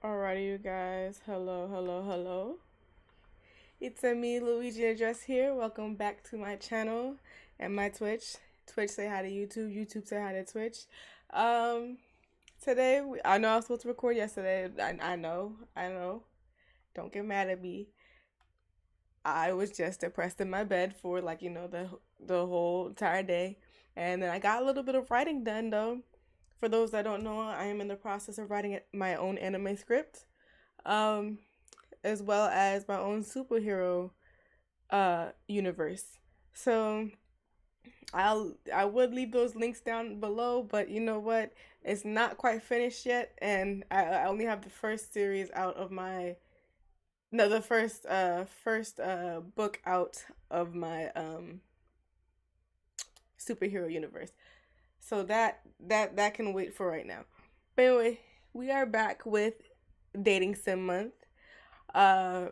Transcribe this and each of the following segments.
Alrighty, you guys. Hello, hello, hello. It's a me, Luigiinadress here. Welcome back to my channel and my Twitch. Twitch say hi to YouTube. YouTube say hi to Twitch. Um, Today I know I was supposed to record yesterday. I know. Don't get mad at me. I was just depressed in my bed for the whole entire day, and then I got a little bit of writing done though. For those that don't know, I am in the process of writing my own anime script. Um, as well as my own superhero universe. So I would leave those links down below, but you know what? It's not quite finished yet, and I only have the first series out of my no the first book out of my superhero universe. So that can wait for right now. But anyway, we are back with dating sim month. Uh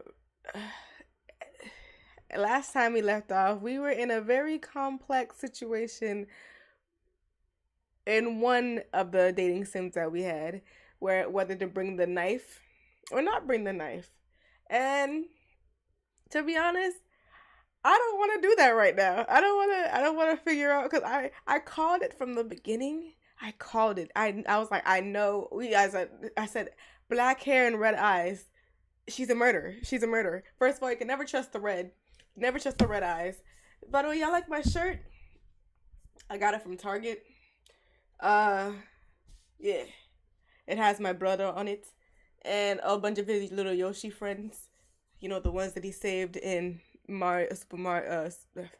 Last time we left off, we were in a very complex situation in one of the dating sims that we had, where whether to bring the knife or not bring the knife. And to be honest, I don't want to do that right now. I don't want to figure out cuz I called it from the beginning. I called it. I was like, I know we guys I said black hair and red eyes. She's a murderer. She's a murderer. First of all, you can never trust the red. Never trust the red eyes. By the way, y'all like my shirt? I got it from Target. Uh, yeah. It has my brother on it and a bunch of his little Yoshi friends. You know, the ones that he saved in Mario, Super Mario,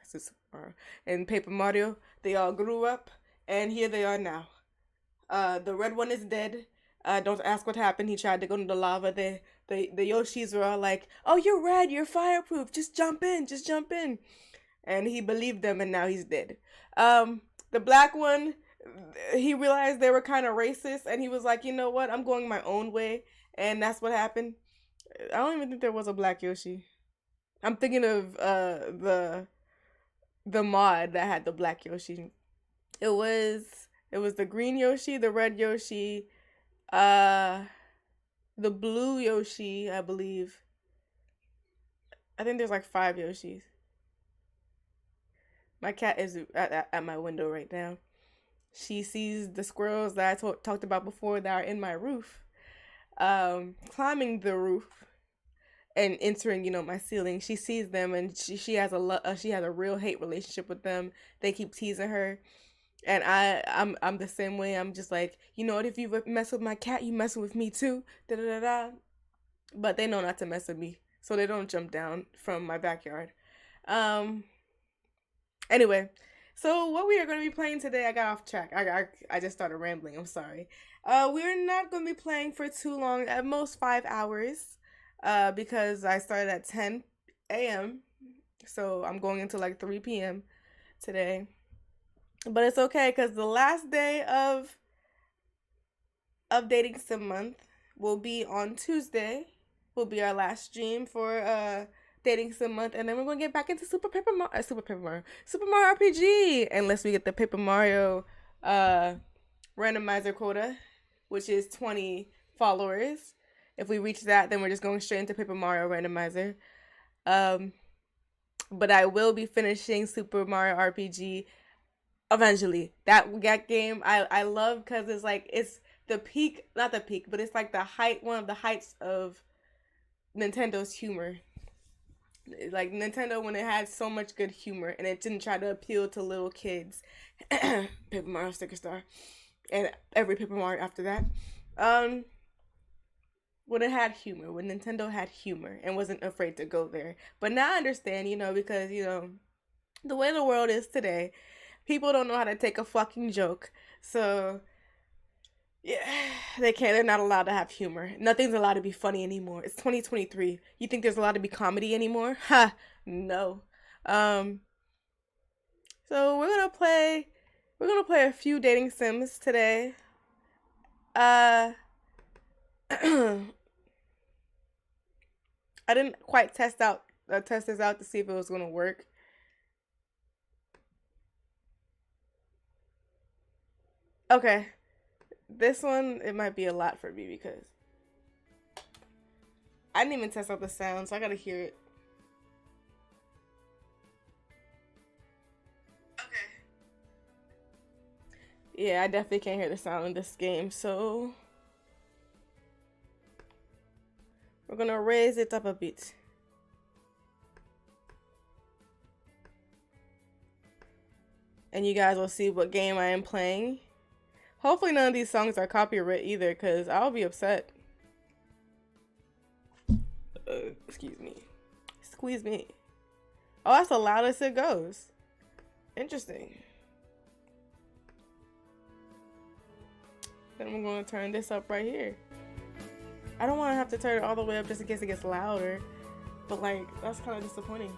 Super Mario, and Paper Mario. They all grew up, and here they are now. The red one is dead. Don't ask what happened. He tried to go into the lava. The Yoshis were all like, "Oh, you're red. You're fireproof. Just jump in. Just jump in." And he believed them, and now he's dead. The black one, he realized they were kind of racist, and he was like, "You know what? I'm going my own way," and that's what happened. I don't even think there was a black Yoshi. I'm thinking of the mod that had the black Yoshi. It was the green Yoshi, the red Yoshi, uh, the blue Yoshi, I believe. I think there's like five Yoshis. My cat is at my window right now. She sees the squirrels that talked about before that are in my roof, climbing the roof and entering, my ceiling. She sees them and she has a real hate relationship with them. They keep teasing her, and I'm the same way. I'm just like, you know what? If you mess with my cat, you messing with me too. Da da da da. But they know not to mess with me, so they don't jump down from my backyard. Um. Anyway, so what we are going to be playing today, I got off track. I just started rambling. I'm sorry. We're not going to be playing for too long. At most 5 hours. Because I started at 10 a.m. So I'm going into like 3 p.m. today. But it's okay because the last day of dating sim month will be on Tuesday. Will be our last stream for dating sim month, and then we're gonna get back into Super Mario RPG, unless we get the Paper Mario uh randomizer quota, which is 20 followers. If we reach that, then we're just going straight into Paper Mario randomizer. Um, but I will be finishing Super Mario RPG eventually. That game I love because it's the peak, not the peak, but it's like the height, one of the heights of Nintendo's humor. Like Nintendo when it had so much good humor and it didn't try to appeal to little kids. Paper Mario Sticker Star, and every Paper Mario after that. Um, when it had humor, when Nintendo had humor and wasn't afraid to go there. But now I understand, because the way the world is today, people don't know how to take a fucking joke. So yeah, they can't. They're not allowed to have humor. Nothing's allowed to be funny anymore. It's 2023. You think there's allowed to be comedy anymore? Ha, no. Um, so we're gonna play. We're gonna play a few dating sims today. Uh, I didn't quite test this out to see if it was gonna work. Okay, this one it might be a lot for me because I didn't even test out the sound, so I gotta hear it. Okay. Yeah, I definitely can't hear the sound in this game, so we're gonna raise it up a bit. And you guys will see what game I am playing. Hopefully none of these songs are copyright either, because I'll be upset. Excuse me. Squeeze me. Oh, that's the loudest it goes. Interesting. Then I'm going to turn this up right here. I don't want to have to turn it all the way up just in case it gets louder. But like, that's kind of disappointing.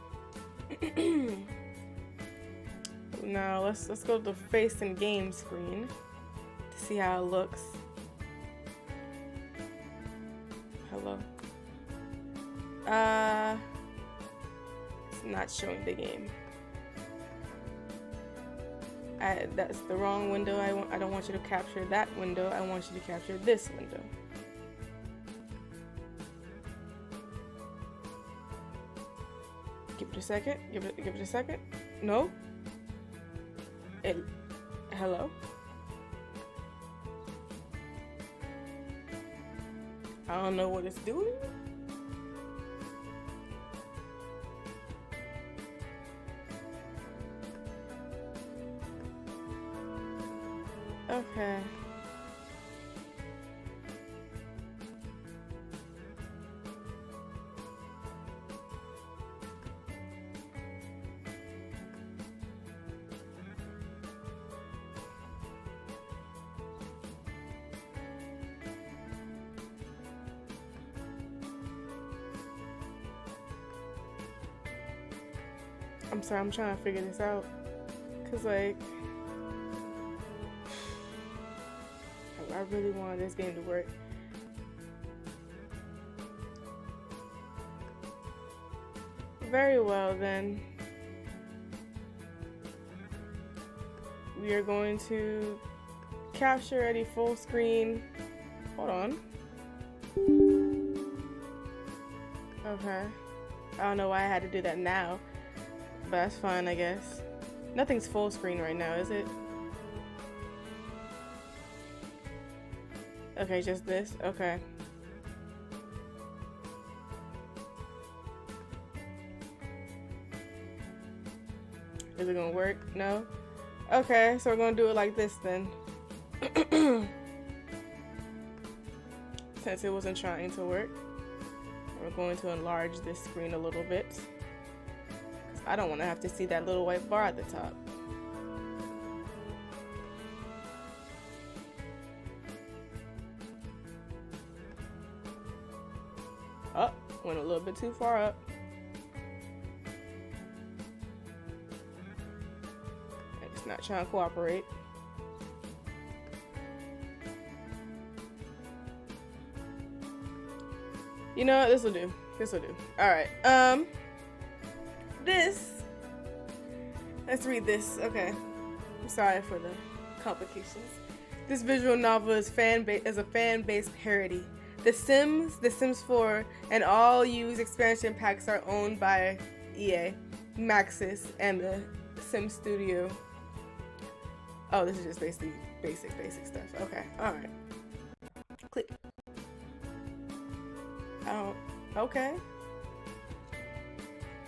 Now let's go to the face and game screen to see how it looks. Hello. It's not showing the game. That's the wrong window. I don't want you to capture that window. I want you to capture this window. Give it a second. Give it a second. No. Hello. I don't know what it's doing. Okay. I'm sorry, I'm trying to figure this out. Cause like, I really wanted this game to work. Very well then. We are going to capture any full screen. Hold on. Okay. I don't know why I had to do that now. But that's fine, I guess. Nothing's full screen right now, is it? Okay, just this? Okay. Is it gonna work? No? Okay, so we're gonna do it like this then. Since it wasn't trying to work, we're going to enlarge this screen a little bit. I don't want to have to see that little white bar at the top. Oh, went a little bit too far up. It's not trying to cooperate. You know what? This will do. This will do. All right. Let's read this. Okay. I'm sorry for the complications. This visual novel is a fan-based parody. The Sims 4, and all used expansion packs are owned by EA, Maxis, and the Sim Studio. Oh, this is just basically basic stuff. Okay. All right. Click. Okay.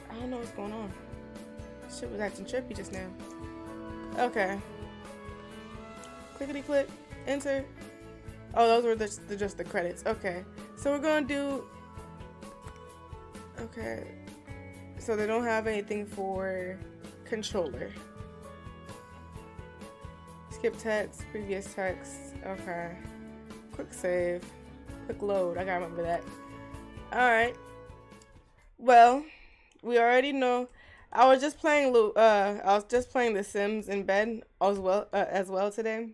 I don't know what's going on. Shit was acting trippy just now. Okay. Clickety click. Enter. Oh, those were just the credits. Okay. So we're gonna do. Okay. So they don't have anything for controller. Skip text. Previous text. Okay. Quick save. Quick load. I gotta remember that. All right. Well, we already know. I was just playing The Sims in bed as well today,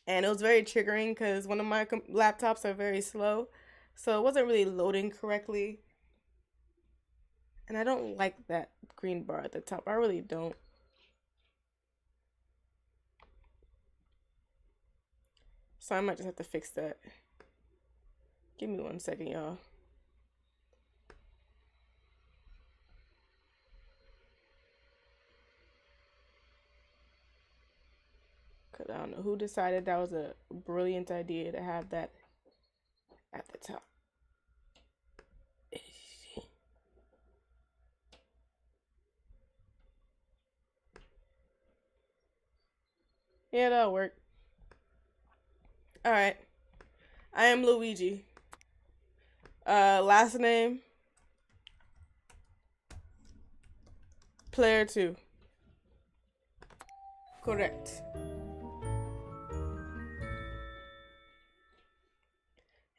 and it was very triggering because one of my laptops are very slow, so it wasn't really loading correctly, and I don't like that green bar at the top. I really don't. So I might just have to fix that. Give me 1 second, y'all. Cause I don't know who decided that was a brilliant idea to have that at the top. Yeah, that'll work. All right. I am Luigi. Last name Player 2. Correct.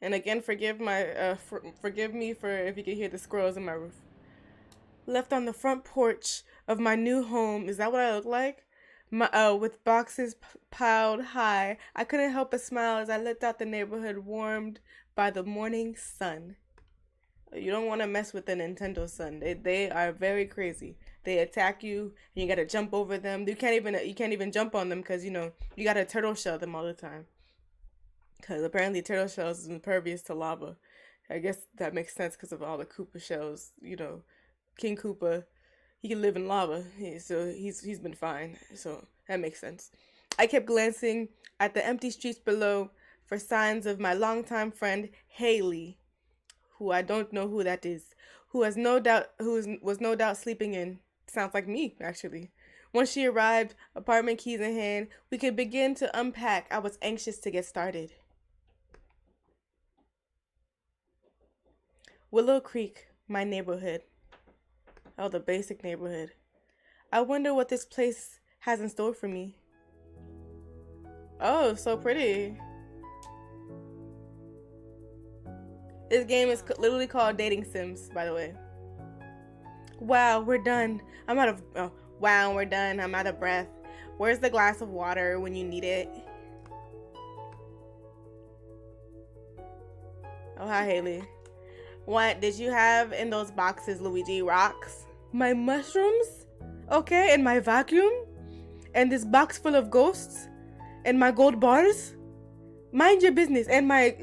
And again, forgive me for if you can hear the squirrels in my roof. Left on the front porch of my new home. Is that what I look like? With boxes piled high, I couldn't help but smile as I looked out the neighborhood warmed by the morning sun. You don't want to mess with the Nintendo Sun. They are very crazy. They attack you, and you gotta jump over them. You can't even jump on them because you gotta turtle shell them all the time. Because apparently turtle shells is impervious to lava. I guess that makes sense because of all the Koopa shells. King Koopa, he can live in lava, so he's been fine. So that makes sense. I kept glancing at the empty streets below for signs of my longtime friend Haley, who I don't know who that is, who was no doubt sleeping in. Sounds like me, actually. Once she arrived, apartment keys in hand, we could begin to unpack. I was anxious to get started. Willow Creek, my neighborhood. Oh, the basic neighborhood. I wonder what this place has in store for me. Oh, so pretty. This game is literally called Dating Sims, by the way. Wow, we're done. Wow, we're done. I'm out of breath. Where's the glass of water when you need it? Oh, hi, Haley. What did you have in those boxes, Luigi? Rocks? My mushrooms? Okay, and my vacuum? And this box full of ghosts? And my gold bars? Mind your business. And my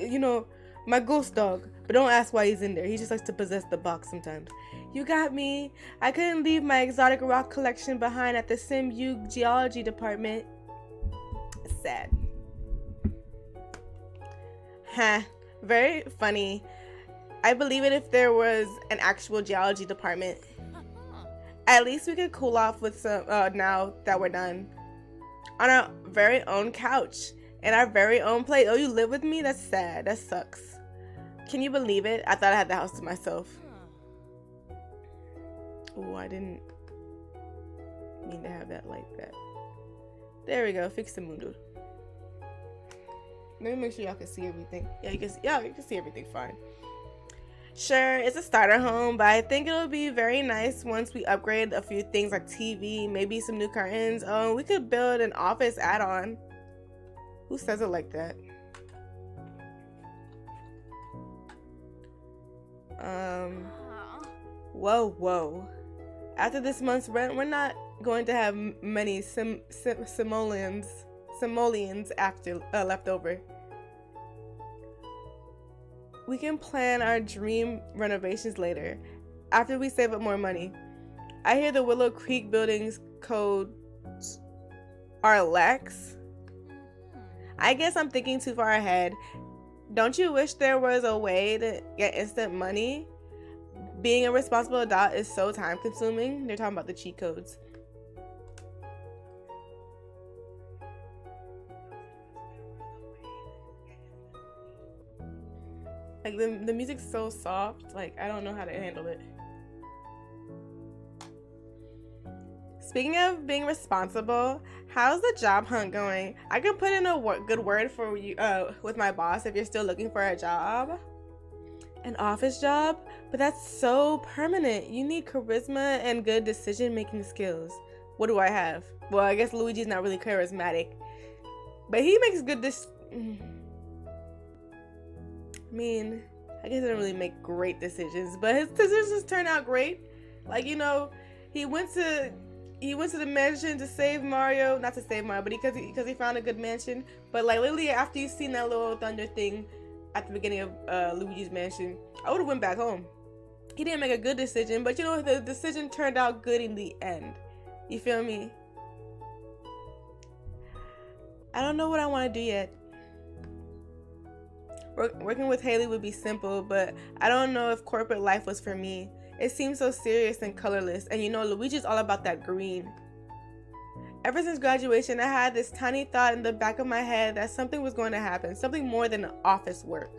ghost dog. But don't ask why he's in there. He just likes to possess the box sometimes. You got me. I couldn't leave my exotic rock collection behind at the Sim-U geology department. Sad. Huh. Very funny. I believe it if there was an actual geology department. At least we could cool off with some now that we're done. On our very own couch. In our very own place. Oh, you live with me? That's sad. That sucks. Can you believe it? I thought I had the house to myself. Oh, I didn't mean to have that like that. There we go. Fix the moon, dude. Let me make sure y'all can see everything. Yeah, you can see everything fine. Sure, it's a starter home, but I think it'll be very nice once we upgrade a few things like TV, maybe some new curtains. Oh, we could build an office add-on. Who says it like that? Whoa. After this month's rent, we're not going to have many simoleons after left over. We can plan our dream renovations later, after we save up more money. I hear the Willow Creek building's codes are lax. I guess I'm thinking too far ahead. Don't you wish there was a way to get instant money? Being a responsible adult is so time consuming. They're talking about the cheat codes. Like the music's so soft, like I don't know how to handle it. Speaking of being responsible, how's the job hunt going? I can put in a good word for you with my boss if you're still looking for a job. An office job? But that's so permanent. You need charisma and good decision-making skills. What do I have? Well, I guess Luigi's not really charismatic. But he makes good I mean, I guess he doesn't really make great decisions, but his decisions turn out great. Like, he went to the mansion to save Mario, not to save Mario, but because he found a good mansion. But like literally after you seen that little thunder thing at the beginning of Luigi's mansion, I would have went back home. He didn't make a good decision, but the decision turned out good in the end. You feel me? I don't know what I want to do yet. Working with Haley would be simple, but I don't know if corporate life was for me. It seems so serious and colorless, and you know, Luigi's all about that green. Ever since graduation, I had this tiny thought in the back of my head that something was going to happen, something more than office work.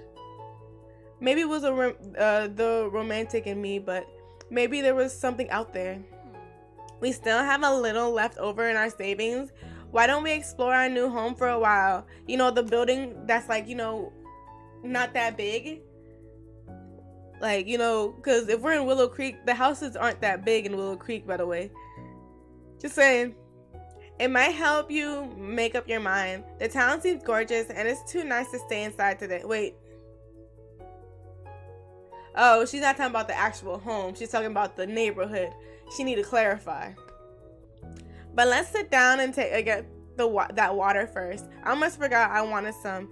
Maybe it was the romantic in me, but maybe there was something out there. We still have a little left over in our savings. Why don't we explore our new home for a while? You know, the building that's like, you know, not that big. Like, you know, because if we're in Willow Creek, the houses aren't that big in Willow Creek, by the way. Just saying. It might help you make up your mind. The town seems gorgeous and it's too nice to stay inside today. Wait. Oh, she's not talking about the actual home. She's talking about the neighborhood. She need to clarify. But let's sit down and get that water first. I almost forgot I wanted some.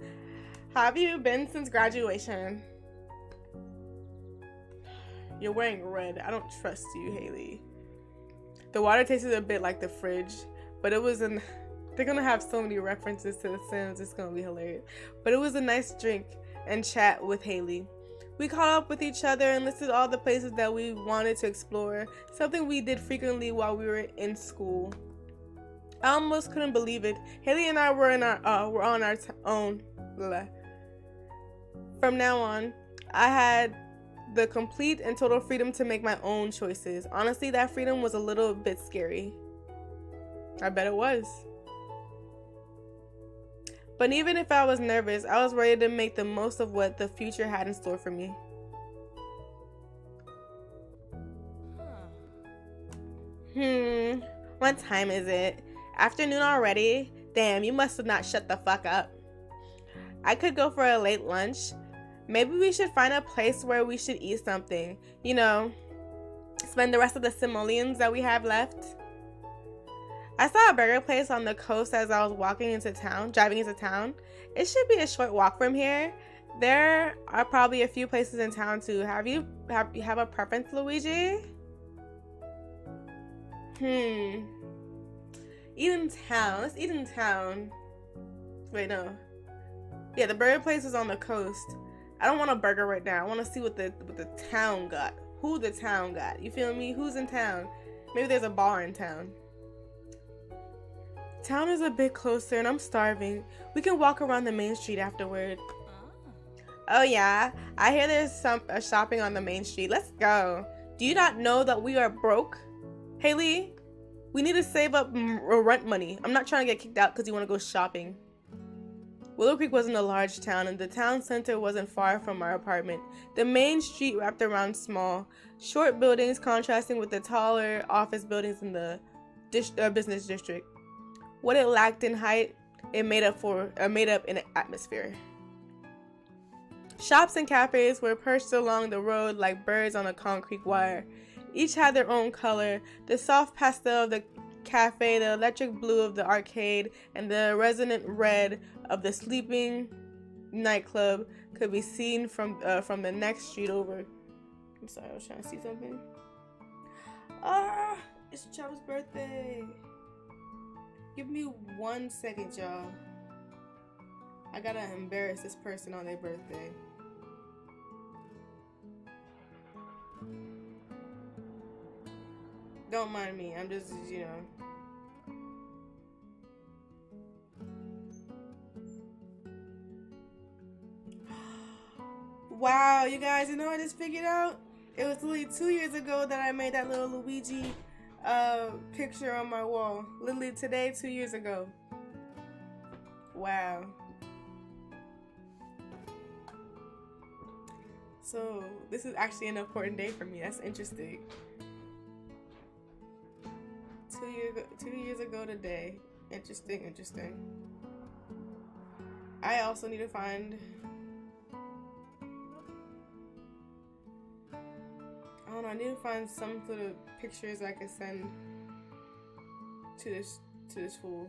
How have you been since graduation? You're wearing red. I don't trust you, Haley. The water tasted a bit like the fridge, but it was they're gonna have so many references to The Sims. It's gonna be hilarious. But it was a nice drink and chat with Haley. We caught up with each other and listed all the places that we wanted to explore, something we did frequently while we were in school. I almost couldn't believe it. Haley and I were on our own. Blah. From now on, I had the complete and total freedom to make my own choices. Honestly, that freedom was a little bit scary. I bet it was. But even if I was nervous, I was ready to make the most of what the future had in store for me. What time is it? Afternoon already? Damn, you must have not shut the fuck up. I could go for a late lunch. Maybe we should find a place where we should eat something. You know, spend the rest of the simoleons that we have left. I saw a burger place on the coast as I was driving into town. It should be a short walk from here. There are probably a few places in town too. Have you have a preference, Luigi? Eat in town. Let's eat in town. Wait, no. Yeah, the burger place is on the coast. I don't want a burger right now. I want to see what the town got. Who the town got. You feel me? Who's in town? Maybe there's a bar in town. Town is a bit closer and I'm starving. We can walk around the main street afterward. Oh yeah, I hear there's some shopping on the main street. Let's go. Do you not know that we are broke? Haley, we need to save up rent money. I'm not trying to get kicked out because you want to go shopping. Willow Creek wasn't a large town and the town center wasn't far from our apartment. The main street wrapped around small, short buildings contrasting with the taller office buildings in the business district. What it lacked in height, it made up in atmosphere. Shops and cafes were perched along the road like birds on a concrete wire. Each had their own color, the soft pastel of the cafe, the electric blue of the arcade, and the resonant red of the sleeping nightclub could be seen from the next street over. I'm sorry, I was trying to see something. It's Chub's birthday. Give me 1 second, y'all. I gotta embarrass this person on their birthday. Don't mind me. I'm just, you know. Wow, you guys, you know what I just figured out? It was literally 2 years ago that I made that little Luigi picture on my wall. Literally today, 2 years ago. Wow. So this is actually an important day for me. That's interesting. 2 years ago today. Interesting. I also need to find, I don't know, I need to find some sort of pictures I can send to this fool.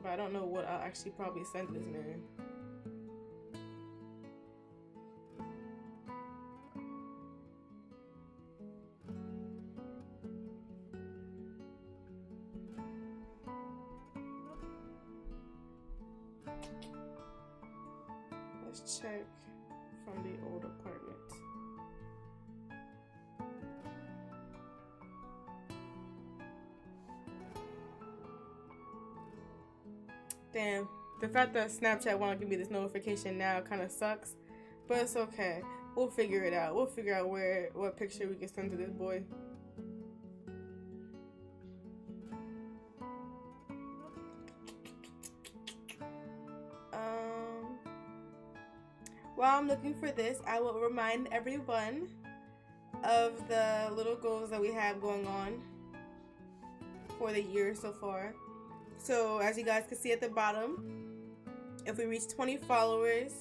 But I don't know what I'll actually probably send this man. Let's check from the old apartment. Damn, the fact that Snapchat won't give me this notification now kind of sucks, but it's okay. We'll figure it out. We'll figure out what picture we can send to this boy. While I'm looking for this, I will remind everyone of the little goals that we have going on for the year so far. So as you guys can see at the bottom, if we reach 20 followers,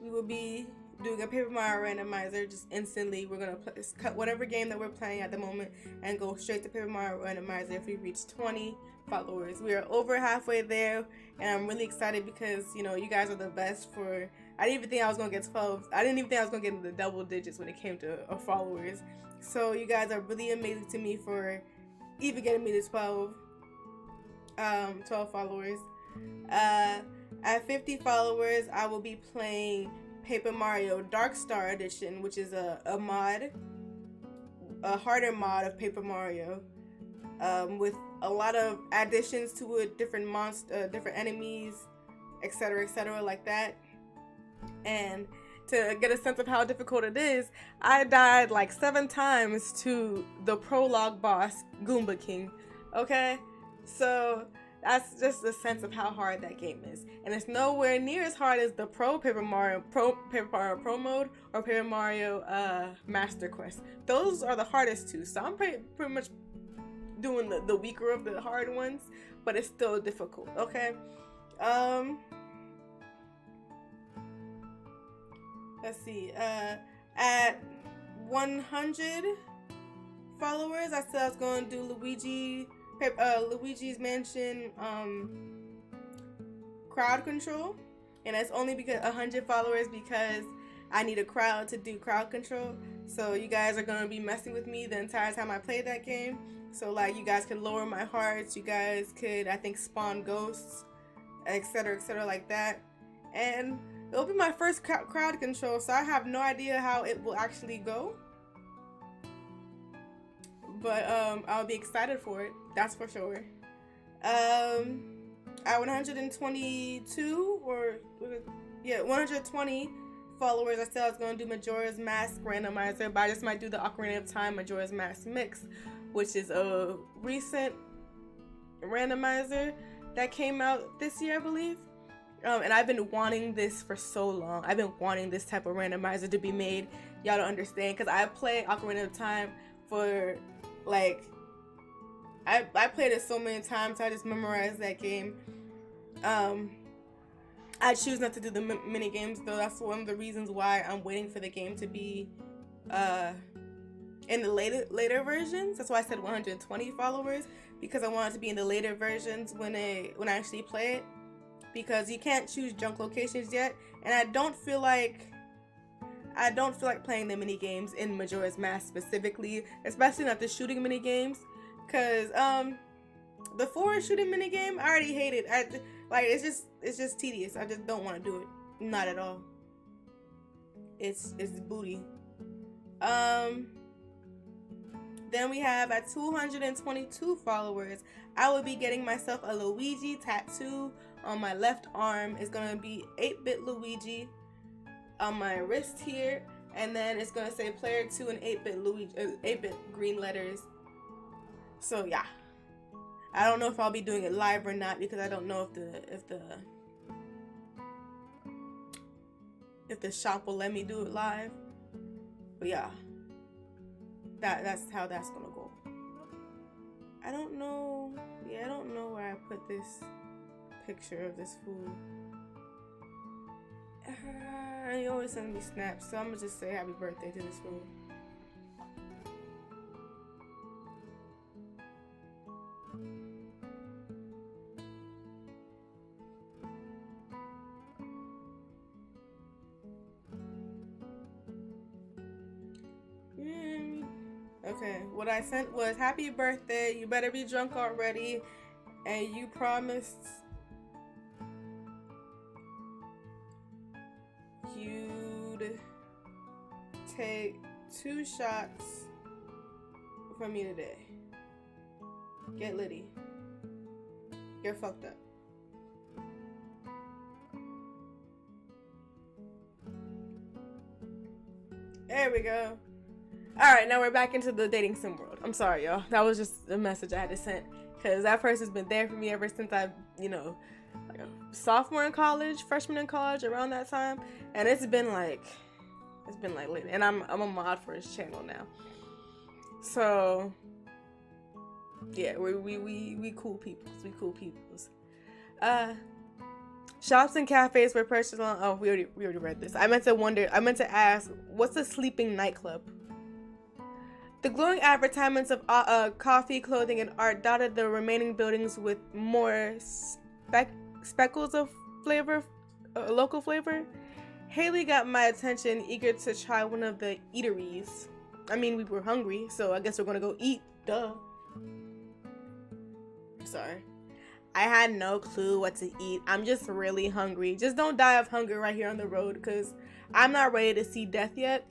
we will be doing a Paper Mario randomizer just instantly. We're going to cut whatever game that we're playing at the moment and go straight to Paper Mario randomizer if we reach 20 followers. We are over halfway there, and I'm really excited because, you know, you guys are the best for... I didn't even think I was going to get 12. I didn't even think I was going to get into the double digits when it came to followers. So you guys are really amazing to me for even getting me to 12 followers. At 50 followers, I will be playing Paper Mario Dark Star Edition, which is a harder mod of Paper Mario, with a lot of additions to it, different enemies, etc., like that. And to get a sense of how difficult it is, I died like 7 times to the prologue boss, Goomba King. Okay, so that's just a sense of how hard that game is, and it's nowhere near as hard as the Paper Mario Pro mode or Paper Mario Master Quest. Those are the hardest two, so I'm pretty much doing the weaker of the hard ones, but it's still difficult. Okay, let's see. At 100 followers, I said I was going to do Luigi's Mansion crowd control, and that's only because 100 followers because I need a crowd to do crowd control. So you guys are gonna be messing with me the entire time I play that game. So like you guys could lower my hearts, you guys could I think spawn ghosts, etc., like that, and it'll be my first crowd control, so I have no idea how it will actually go. But I'll be excited for it, that's for sure. At 120 followers, I said I was going to do Majora's Mask randomizer, but I just might do the Ocarina of Time Majora's Mask mix, which is a recent randomizer that came out this year, I believe. And I've been wanting this for so long. I've been wanting this type of randomizer to be made. Y'all don't understand, because I played Ocarina of Time for like I played it so many times, I just memorized that game. I choose not to do the mini games though. That's one of the reasons why I'm waiting for the game to be in the later versions. That's why I said 120 followers, because I want it to be in the later versions when I actually play it, because you can't choose junk locations yet, and I don't feel like playing the mini games in Majora's Mask specifically, especially not the shooting mini games, because the forest shooting mini game I already hate it. It's just tedious. I just don't want to do it, not at all. It's booty. Then we have at 222 followers, I will be getting myself a Luigi tattoo on my left arm. It's gonna be 8-bit Luigi on my wrist here, and then it's gonna say player 2 in 8-bit Luigi, 8-bit green letters. So yeah, I don't know if I'll be doing it live or not, because I don't know if the shop will let me do it live. But yeah, that's how that's gonna go. I don't know where I put this picture of this fool. He always sends me snaps, so I'm gonna just say happy birthday to this fool. Okay, what I sent was happy birthday, you better be drunk already, and you promised take 2 shots from me today. Get litty. You're fucked up. There we go. Alright, now we're back into the dating sim world. I'm sorry, y'all. That was just a message I had to send. Because that person's been there for me ever since I, like a sophomore in college, freshman in college, around that time. And it's been like lit. And I'm a mod for his channel now. So, yeah, we cool peoples. We cool peoples. Shops and cafes were purchased on. Oh, we already read this. I meant to ask, what's a sleeping nightclub? The glowing advertisements of coffee, clothing, and art dotted the remaining buildings with more speckles of flavor, local flavor. Haley got my attention, eager to try one of the eateries. I mean, we were hungry, so I guess we're gonna go eat. Duh. I'm sorry. I had no clue what to eat. I'm just really hungry. Just don't die of hunger right here on the road, because I'm not ready to see death yet.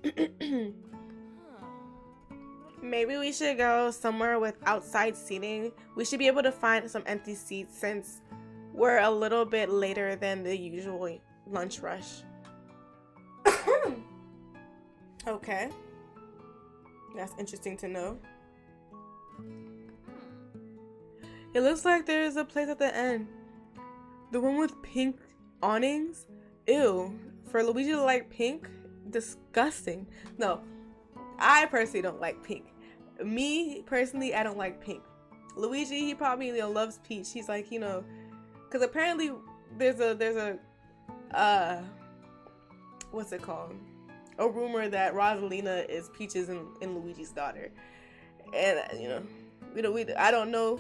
Maybe we should go somewhere with outside seating. We should be able to find some empty seats since we're a little bit later than the usual lunch rush. Okay. That's interesting to know. It looks like there's a place at the end. The one with pink awnings? Ew. For Luigi to like pink? Disgusting. No. I personally don't like pink. Me, personally, I don't like pink. Luigi, he probably loves peach. He's like, because apparently there's a what's it called? A rumor that Rosalina is Peach's and Luigi's daughter. And, I don't know.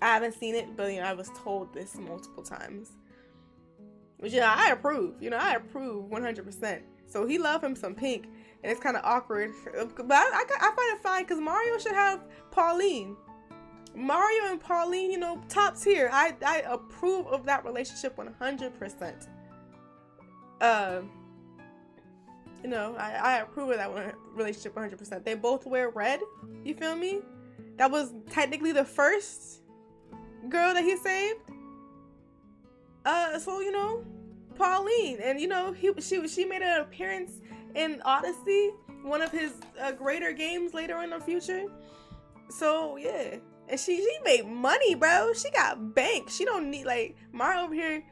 I haven't seen it, but, I was told this multiple times. Which, I approve. I approve 100%. So he loved him some pink. And it's kind of awkward. But I find it fine because Mario should have Pauline. Mario and Pauline, top tier. I approve of that relationship 100%. I approve of that relationship 100%. They both wear red. You feel me? That was technically the first girl that he saved. So, Pauline. And, she made an appearance in Odyssey, one of his greater games later in the future. So yeah, and she made money, bro. She got bank. She don't need like Mario over here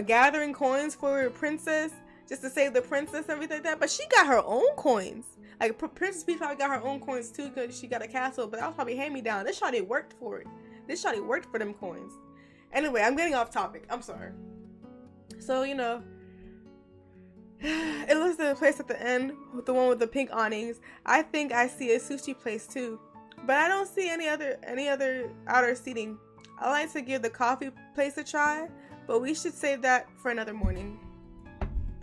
gathering coins for her princess just to save the princess and everything like that. But she got her own coins. Like Princess Peach probably got her own coins too because she got a castle. But that was probably hand me down. This shawty worked for it. This shawty worked for them coins. Anyway, I'm getting off topic. I'm sorry. So it looks like the place at the end, the one with the pink awnings. I think I see a sushi place too, but I don't see any other outer seating. I like to give the coffee place a try, but we should save that for another morning.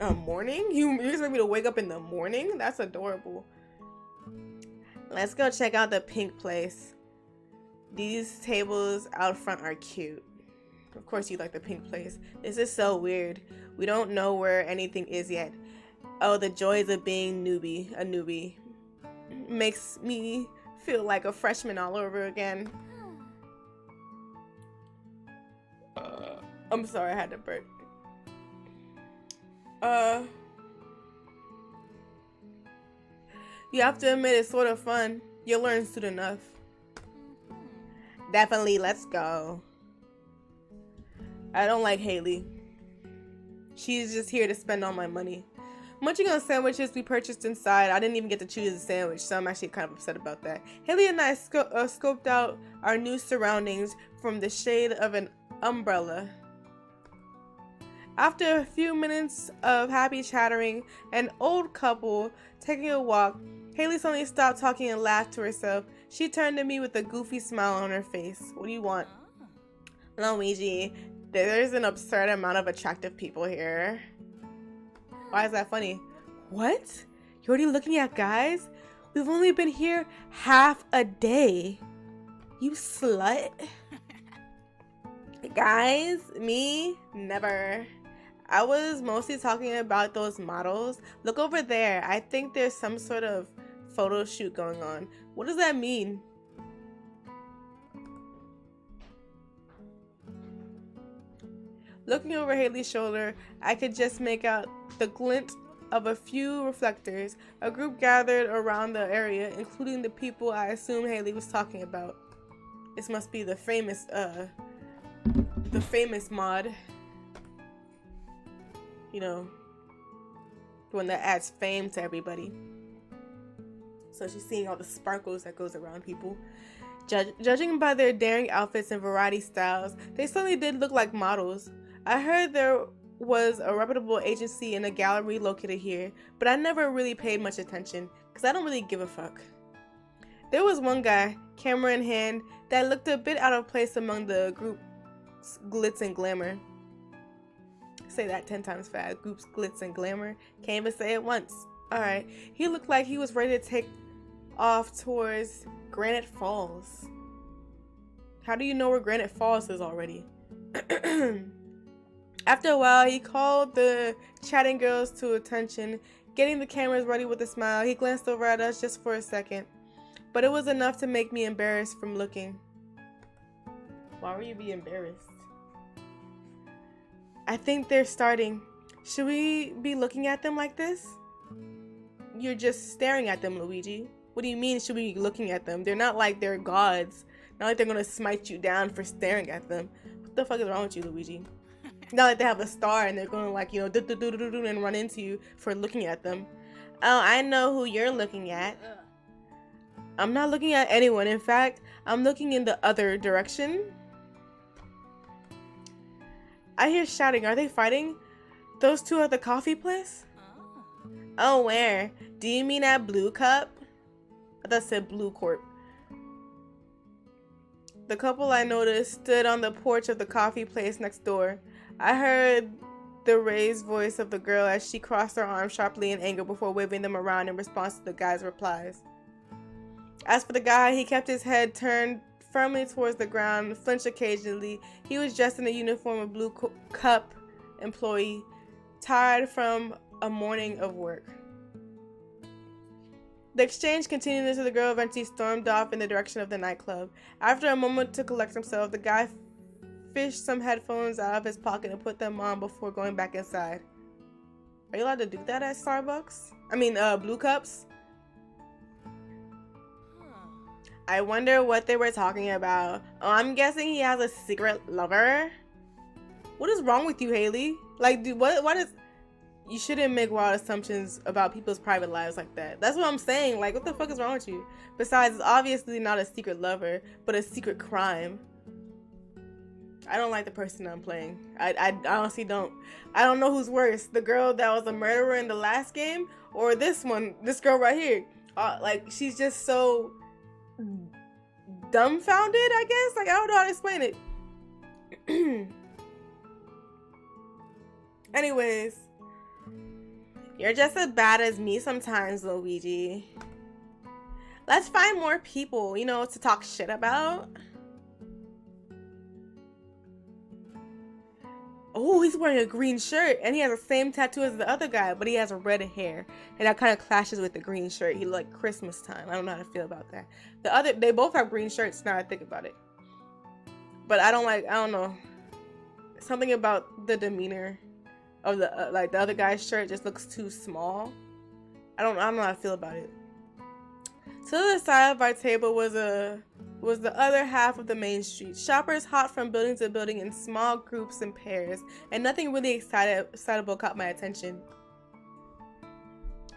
A morning? You expect me to wake up in the morning? That's adorable. Let's go check out the pink place. These tables out front are cute. Of course you like the pink place. This is so weird. We don't know where anything is yet. Oh, the joys of being a newbie. Makes me feel like a freshman all over again. I'm sorry, I had to burp. You have to admit it's sort of fun. You'll learn soon enough. Definitely, let's go. I don't like Haley. She's just here to spend all my money. Munching on sandwiches we purchased inside. I didn't even get to choose a sandwich, so I'm actually kind of upset about that. Haley and I scoped out our new surroundings from the shade of an umbrella. After a few minutes of happy chattering, an old couple taking a walk, Haley suddenly stopped talking and laughed to herself. She turned to me with a goofy smile on her face. What do you want? Luigi, there's an absurd amount of attractive people here. Why is that funny? What? You're already looking at guys? We've only been here half a day. You slut. Guys, me, never. I was mostly talking about those models. Look over there. I think there's some sort of photo shoot going on. What does that mean? Looking over Haley's shoulder, I could just make out the glint of a few reflectors. A group gathered around the area, including the people I assume Haley was talking about. This must be the famous mod. You know, the one that adds fame to everybody. So she's seeing all the sparkles that goes around people. Judging by their daring outfits and variety styles, they certainly did look like models. I heard there was a reputable agency and a gallery located here, but I never really paid much attention because I don't really give a fuck. There was one guy, camera in hand, that looked a bit out of place among the group's glitz and glamour. Say that 10 times fast. Group's glitz and glamour. Can't even say it once. Alright. He looked like he was ready to take off towards Granite Falls. How do you know where Granite Falls is already? After a while, he called the chatting girls to attention, getting the cameras ready with a smile. He glanced over at us just for a second, but it was enough to make me embarrassed from looking. Why would you be embarrassed? I think they're starting. Should we be looking at them like this? You're just staring at them, Luigi. What do you mean should we be looking at them? They're not like they're gods. Not like they're gonna smite you down for staring at them. What the fuck is wrong with you, Luigi? Not like they have a star and they're gonna like, you know, and run into you for looking at them. Oh, I know who you're looking at. I'm not looking at anyone. In fact, I'm looking in the other direction. I hear shouting. Are they fighting? Those two at the coffee place? Oh, where? Do you mean at Blue Cup? I thought it said Blue Corp. The couple I noticed stood on the porch of the coffee place next door. I heard the raised voice of the girl as she crossed her arms sharply in anger before waving them around in response to the guy's replies. As for the guy, he kept his head turned firmly towards the ground, flinched occasionally. He was dressed in a uniform of Blue Cup employee, tired from a morning of work. The exchange continued until the girl eventually stormed off in the direction of the nightclub. After a moment to collect himself, the guy fished some headphones out of his pocket and put them on before going back inside. Are you allowed to do that at Starbucks? I mean, Blue Cups? I wonder what they were talking about. Oh, I'm guessing he has a secret lover. What is wrong with you, Haley? Like, dude, what is... You shouldn't make wild assumptions about people's private lives like that. That's what I'm saying. Like, what the fuck is wrong with you? Besides, it's obviously not a secret lover, but a secret crime. I don't like the person I'm playing. I honestly don't. I don't know who's worse. The girl that was a murderer in the last game, or this one, this girl right here. Like, she's just so dumbfounded, I guess. Like, I don't know how to explain it. Anyways, you're just as bad as me sometimes, Luigi. Let's find more people, you know, to talk shit about. Oh, he's wearing a green shirt and he has the same tattoo as the other guy, but he has a red hair. And that kind of clashes with the green shirt. He looked like Christmas time. I don't know how to feel about that. They both have green shirts now I think about it. But I don't know. Something about the demeanor of the, like the other guy's shirt just looks too small. I don't know how to feel about it. To the other side of our table was the other half of the main street. Shoppers hot from building to building in small groups and pairs, and nothing really excitable caught my attention.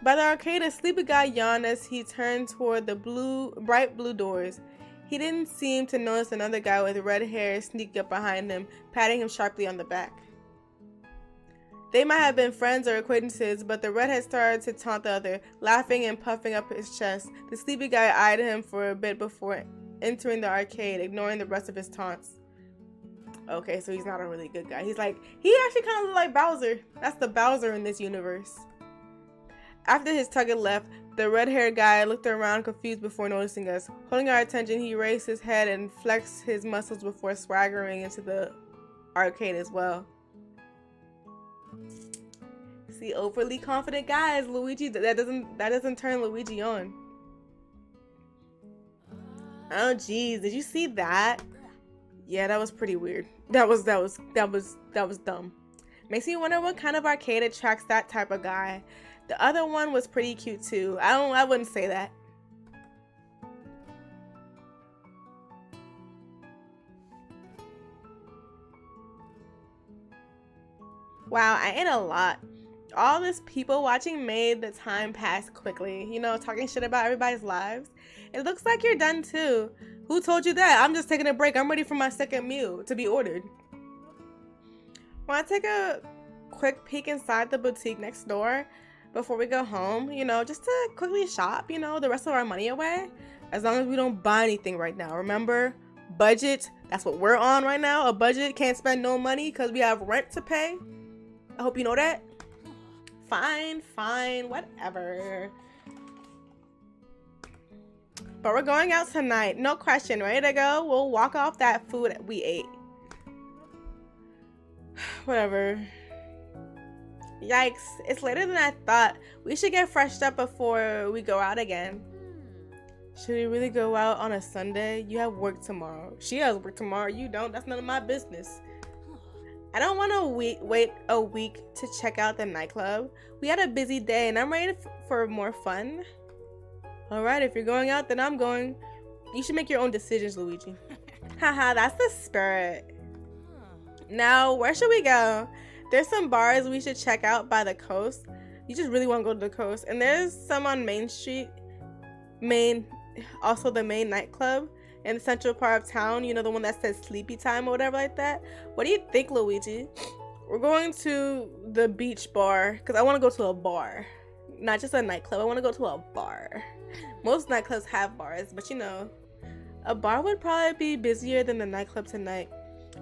By the arcade, a sleepy guy yawned as he turned toward the bright blue doors. He didn't seem to notice another guy with red hair sneak up behind him, patting him sharply on the back. They might have been friends or acquaintances, but the redhead started to taunt the other, laughing and puffing up his chest. The sleepy guy eyed him for a bit before entering the arcade, ignoring the rest of his taunts. Okay, so he's not a really good guy. He actually kind of looked like Bowser. That's the Bowser in this universe. After his target left, the red-haired guy looked around confused before noticing us. Holding our attention, he raised his head and flexed his muscles before swaggering into the arcade as well. See, overly confident guys, Luigi, that doesn't turn Luigi on. Oh geez, did you see that? Yeah, that was pretty weird. That was dumb. Makes me wonder what kind of arcade attracts that type of guy. The other one was pretty cute too. I wouldn't say that. Wow, I ate a lot. All this people watching made the time pass quickly. You know, talking shit about everybody's lives. It looks like you're done too. Who told you that? I'm just taking a break. I'm ready for my second meal to be ordered. Want to take a quick peek inside the boutique next door before we go home? You know, just to quickly shop, you know, the rest of our money away. As long as we don't buy anything right now. Remember? Budget. That's what we're on right now. A budget. Can't spend no money because we have rent to pay. I hope you know that. Fine, whatever. But we're going out tonight. No question. Ready to go? We'll walk off that food we ate. Whatever. Yikes. It's later than I thought. We should get freshed up before we go out again. Should we really go out on a Sunday? You have work tomorrow. She has work tomorrow. You don't. That's none of my business. I don't want to wait a week to check out the nightclub. We had a busy day and I'm ready for more fun. Alright, if you're going out, then I'm going. You should make your own decisions, Luigi. Haha, that's the spirit. Now, where should we go? There's some bars we should check out by the coast. You just really want to go to the coast. And there's some on Main Street. Also the main nightclub. In the central part of town, you know, the one that says sleepy time or whatever like that. What do you think, Luigi? We're going to the beach bar because I want to go to a bar, not just a nightclub. I want to go to a bar. Most nightclubs have bars, but you know, a bar would probably be busier than the nightclub tonight,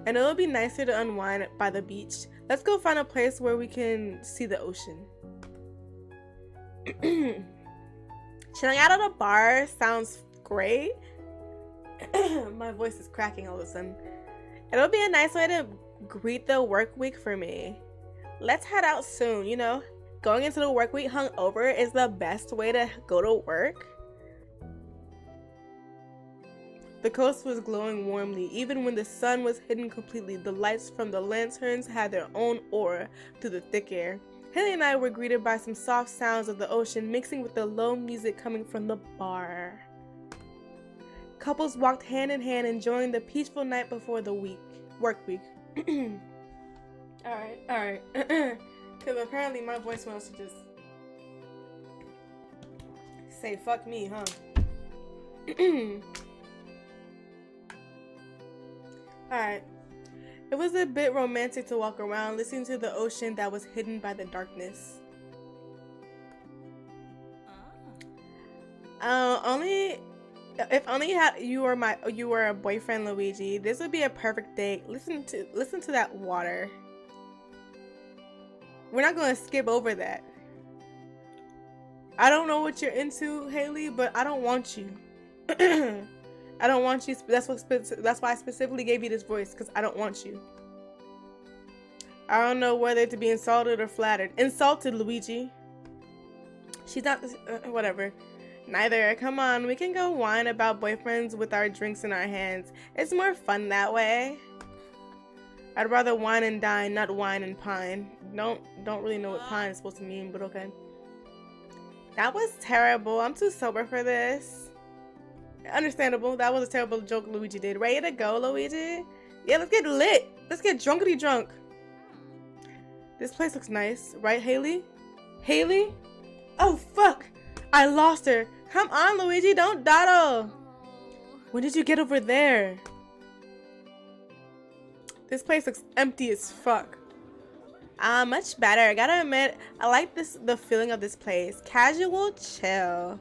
and it would be nicer to unwind by the beach. Let's go find a place where we can see the ocean. Chilling out at a bar sounds great. My voice is cracking all of a sudden. It'll be a nice way to greet the work week for me. Let's head out soon, you know. Going into the work week hungover is the best way to go to work. The coast was glowing warmly. Even when the sun was hidden completely, the lights from the lanterns had their own aura through the thick air. Haley and I were greeted by some soft sounds of the ocean mixing with the low music coming from the bar. Couples walked hand in hand, enjoying the peaceful night before the work week. Alright. Because apparently my voice wants to just say fuck me, huh? Alright. It was a bit romantic to walk around, listening to the ocean that was hidden by the darkness. If only you were a boyfriend, Luigi, this would be a perfect date. Listen to that water. We're not gonna skip over that. I don't know what you're into, Haley, but I don't want you. I don't want you. That's why I specifically gave you this voice, because I don't want you. I don't know whether to be insulted or flattered. Insulted, Luigi. She's not. Whatever. Neither. Come on, we can go whine about boyfriends with our drinks in our hands. It's more fun that way. I'd rather wine and dine, not wine and pine. Don't really know what pine is supposed to mean, but okay. That was terrible. I'm too sober for this. Understandable. That was a terrible joke Luigi did. Ready to go, Luigi? Yeah, let's get lit. Let's get drunkity drunk. This place looks nice, right, Haley? Haley? Oh, fuck. I lost her. Come on, Luigi, don't dawdle. When did you get over there? This place looks empty as fuck. Much better. I gotta admit, I like the feeling of this place. Casual, chill.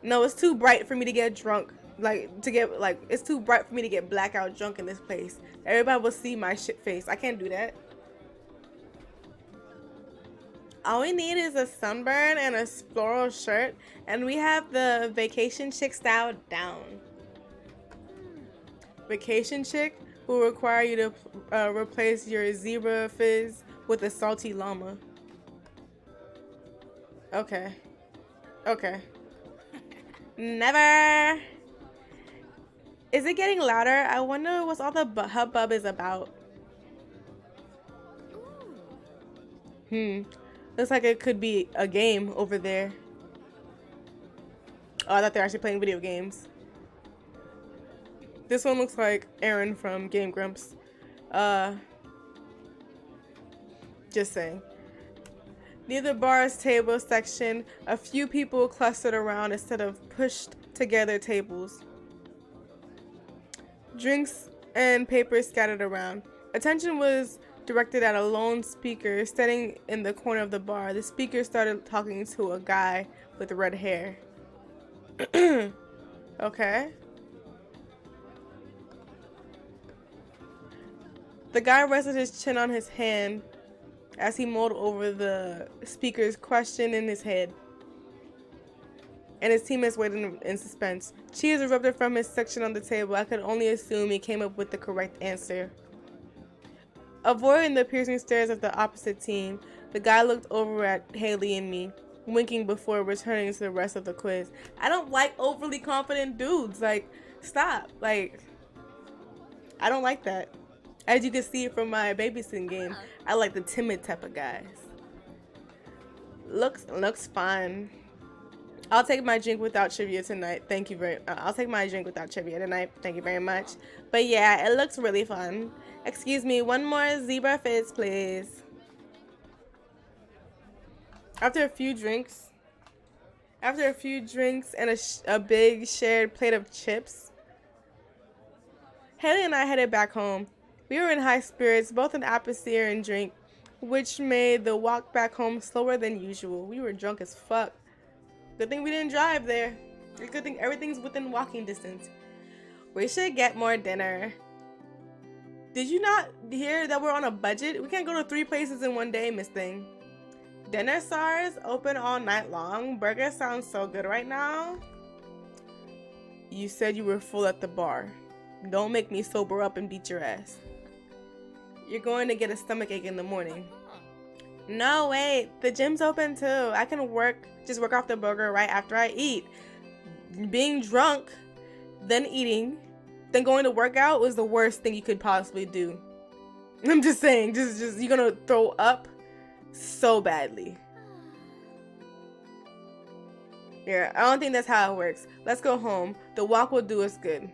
No, it's too bright for me to get drunk. It's too bright for me to get blackout drunk in this place. Everybody will see my shit face. I can't do that. All we need is a sunburn and a floral shirt, and we have the vacation chick style down. Vacation chick will require you to replace your zebra fizz with a salty llama. Okay. Okay. Never. Is it getting louder? I wonder what all the hubbub is about. Looks like it could be a game over there. Oh, I thought they were actually playing video games. This one looks like Aaron from Game Grumps. Just saying. Near the bar's table section, a few people clustered around instead of pushed together tables. Drinks and papers scattered around. Attention was directed at a lone speaker standing in the corner of the bar. The speaker started talking to a guy with red hair. Okay. The guy rested his chin on his hand as he mulled over the speaker's question in his head. And his teammates waited in suspense. Cheers erupted from his section on the table. I could only assume he came up with the correct answer. Avoiding the piercing stares of the opposite team, the guy looked over at Haley and me, winking before returning to the rest of the quiz. I don't like overly confident dudes. Like, stop. Like, I don't like that. As you can see from my babysitting game, I like the timid type of guys. Looks fun. I'll take my drink without trivia tonight. Thank you very. I'll take my drink without trivia tonight. Thank you very much. But yeah, it looks really fun. Excuse me, one more zebra fizz, please. After a few drinks and a big shared plate of chips, Haley and I headed back home. We were in high spirits, both in atmosphere and drink, which made the walk back home slower than usual. We were drunk as fuck. Good thing we didn't drive there. Good thing everything's within walking distance. We should get more dinner. Did you not hear that we're on a budget? We can't go to 3 places in one day, Miss Thing. Dinner stars open all night long. Burger sounds so good right now. You said you were full at the bar. Don't make me sober up and beat your ass. You're going to get a stomachache in the morning. No, wait. The gym's open too. I can just work off the burger right after I eat. Being drunk, then eating, then going to work out was the worst thing you could possibly do. I'm just saying, just you're gonna throw up so badly. Yeah, I don't think that's how it works. Let's go home. The walk will do us good.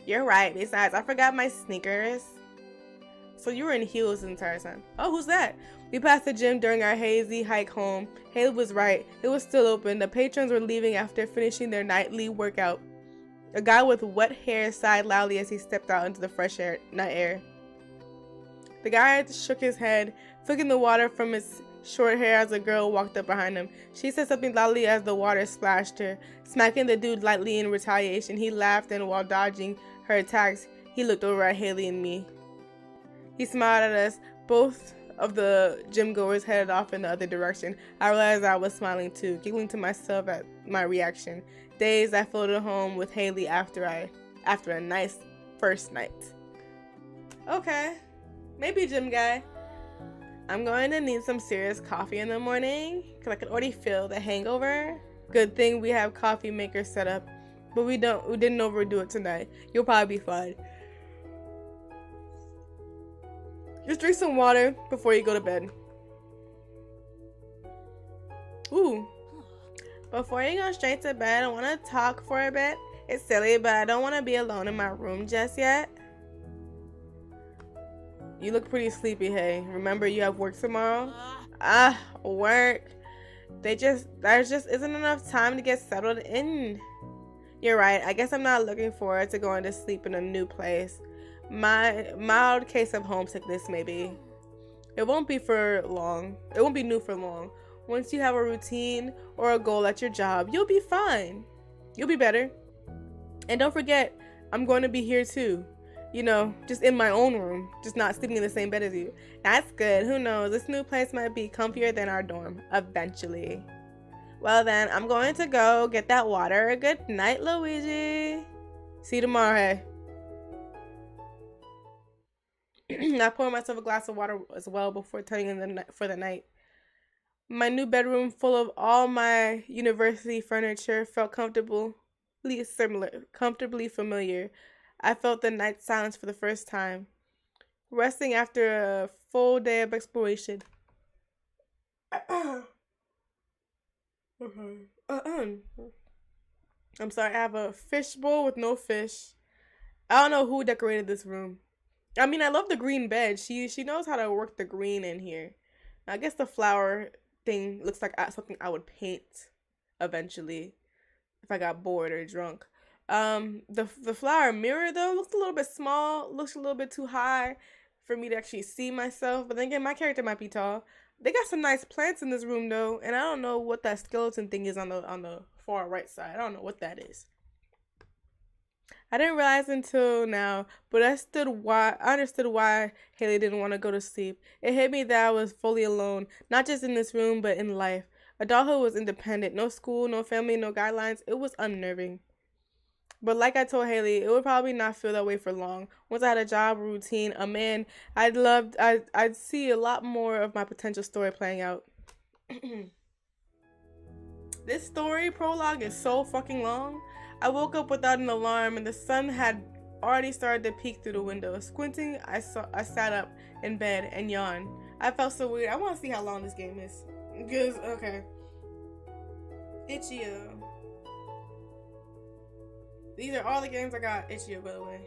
You're right. Besides, I forgot my sneakers. So you were in heels the entire time. Oh, who's that? We passed the gym during our hazy hike home. Haley was right. It was still open. The patrons were leaving after finishing their nightly workout. A guy with wet hair sighed loudly as he stepped out into the fresh night air. The guy shook his head, flicking the water from his short hair as a girl walked up behind him. She said something loudly as the water splashed her, smacking the dude lightly in retaliation. He laughed, and while dodging her attacks, he looked over at Haley and me. He smiled at us. Both of the gym goers headed off in the other direction. I realized I was smiling too, giggling to myself at my reaction. Dazed, I floated home with Haley after a nice first night. Okay, maybe gym guy. I'm going to need some serious coffee in the morning because I can already feel the hangover. Good thing we have coffee makers set up, but we didn't overdo it tonight. You'll probably be fine. Just drink some water before you go to bed. Ooh. Before you go straight to bed, I want to talk for a bit. It's silly, but I don't want to be alone in my room just yet. You look pretty sleepy, hey. Remember you have work tomorrow? Work. There just isn't enough time to get settled in. You're right. I guess I'm not looking forward to going to sleep in a new place. My mild case of homesickness, maybe. It won't be for long. It won't be new for long. Once you have a routine or a goal at your job, you'll be fine. You'll be better. And don't forget, I'm going to be here too. You know, just in my own room, just not sleeping in the same bed as you. That's good. Who knows? This new place might be comfier than our dorm eventually. Well then, I'm going to go get that water. Good night, Luigi. See you tomorrow, hey. I poured myself a glass of water as well before turning in for the night. My new bedroom, full of all my university furniture, felt comfortably familiar. I felt the night silence for the first time, resting after a full day of exploration. I'm sorry, I have a fish bowl with no fish. I don't know who decorated this room. I mean, I love the green bed. She knows how to work the green in here. I guess the flower thing looks like something I would paint eventually if I got bored or drunk. The flower mirror though looks a little bit small. Looks a little bit too high for me to actually see myself. But then again, my character might be tall. They got some nice plants in this room though, and I don't know what that skeleton thing is on the far right side. I don't know what that is. I didn't realize until now, but I understood why Haley didn't want to go to sleep. It hit me that I was fully alone, not just in this room, but in life. Adulthood was independent. No school, no family, no guidelines. It was unnerving. But like I told Haley, it would probably not feel that way for long. Once I had a job, routine, a man, I'd see a lot more of my potential story playing out. This story prologue is so fucking long. I woke up without an alarm and the sun had already started to peek through the window. Squinting, I sat up in bed and yawned. I felt so weird. I want to see how long this game is. Because, okay. Itch.io. These are all the games I got. Itch.io, by the way.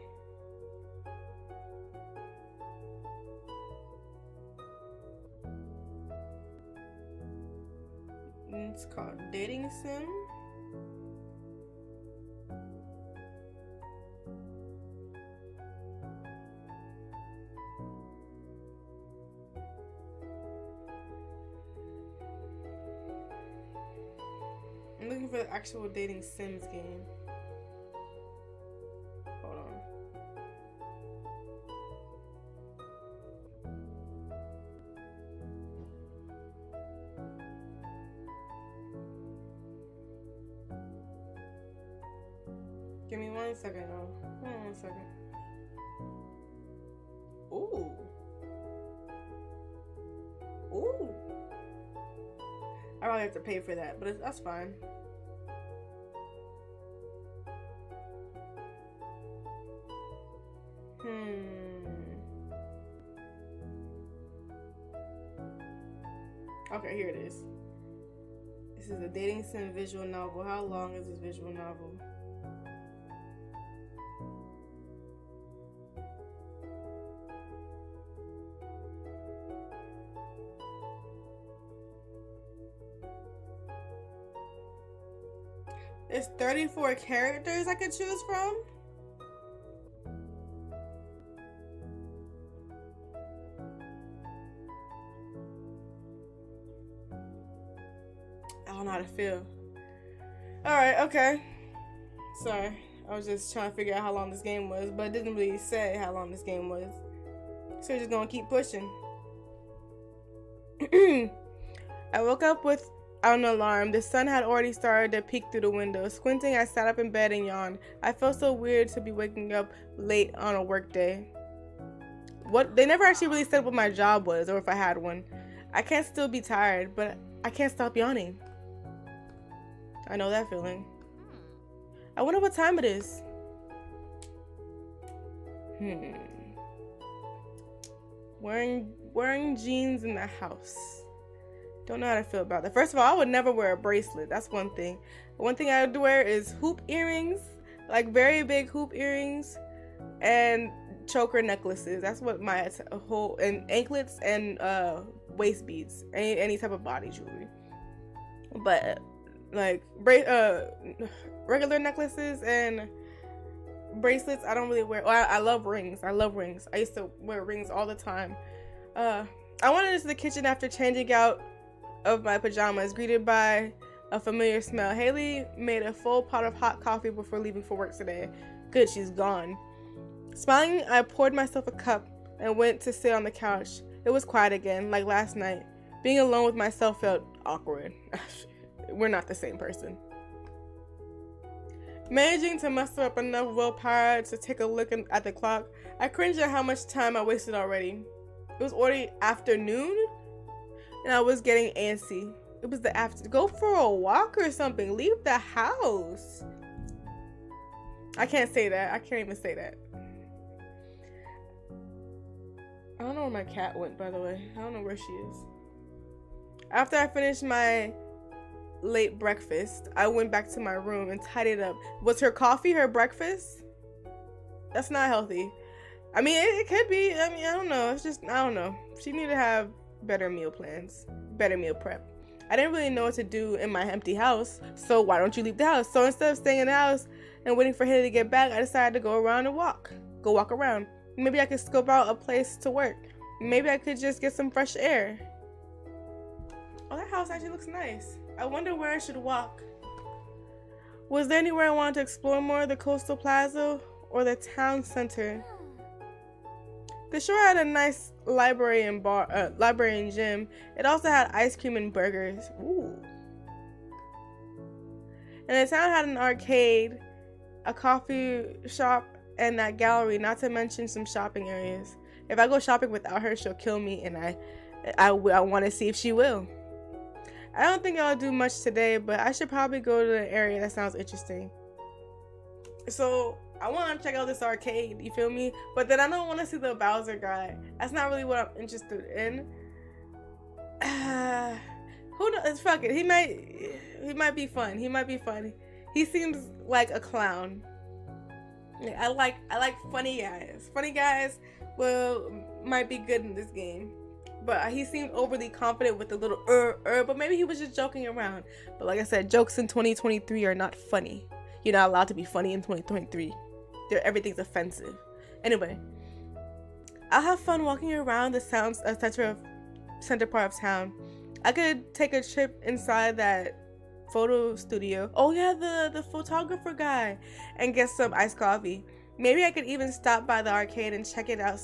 It's called Dating Sim. I'm looking for the actual Dating Sims game. Hold on. Give me 1 second, y'all. Hold on 1 second. Ooh. Ooh. I probably have to pay for that, but that's fine. Okay, here it is. This is a dating sim visual novel. How long is this visual novel? There's 34 characters I could choose from? I don't know how to feel. Alright, okay. Sorry. I was just trying to figure out how long this game was, but it didn't really say how long this game was. So we're just gonna keep pushing. I woke up without an alarm. The sun had already started to peek through the window. Squinting, I sat up in bed and yawned. I felt so weird to be waking up late on a work day. They never actually really said what my job was or if I had one. I can't still be tired, but I can't stop yawning. I know that feeling. I wonder what time it is. Wearing jeans in the house. Don't know how to feel about that. First of all, I would never wear a bracelet. That's one thing. One thing I would wear is hoop earrings, like very big hoop earrings, and choker necklaces. That's what my whole, and anklets and waist beads, any type of body jewelry. But like regular necklaces and bracelets, I don't really wear. Well, I love rings. I love rings. I used to wear rings all the time. I went into the kitchen after changing out of my pajamas, greeted by a familiar smell. Haley made a full pot of hot coffee before leaving for work today. Good, she's gone. Smiling, I poured myself a cup and went to sit on the couch. It was quiet again, like last night. Being alone with myself felt awkward. We're not the same person. Managing to muster up enough willpower to take a look at the clock, I cringed at how much time I wasted already. It was already afternoon? and I was getting antsy. It was the after. Go for a walk or something. Leave the house. I can't say that. I can't even say that. I don't know where my cat went, by the way. I don't know where she is. After I finished my late breakfast, I went back to my room and tidied up. Was her coffee her breakfast? That's not healthy. I mean, it could be. I mean, I don't know. It's just, I don't know. She needed to have better meal plans, better meal prep. I didn't really know what to do in my empty house, so why don't you leave the house? So instead of staying in the house and waiting for Haley to get back, I decided to go around and go walk around. Maybe I could scope out a place to work. Maybe I could just get some fresh air. Oh, that house actually looks nice. I wonder where I should walk. Was there anywhere I wanted to explore more? The Coastal Plaza or the town center? The shore had a nice library and gym. It also had ice cream and burgers. Ooh. And the town had an arcade, a coffee shop, and that gallery, not to mention some shopping areas. If I go shopping without her, she'll kill me, and I want to see if she will. I don't think I'll do much today, but I should probably go to an area that sounds interesting. So I want to check out this arcade, you feel me? But then I don't want to see the Bowser guy. That's not really what I'm interested in. Who knows? Fuck it. He might be fun. He might be funny. He seems like a clown. I like funny guys. Funny guys might be good in this game. But he seemed overly confident with the little but maybe he was just joking around. But like I said, jokes in 2023 are not funny. You're not allowed to be funny in 2023. Everything's offensive. Anyway, I'll have fun walking around the center part of town. I could take a trip inside that photo studio. Oh yeah, the photographer guy, and get some iced coffee. Maybe I could even stop by the arcade and check it out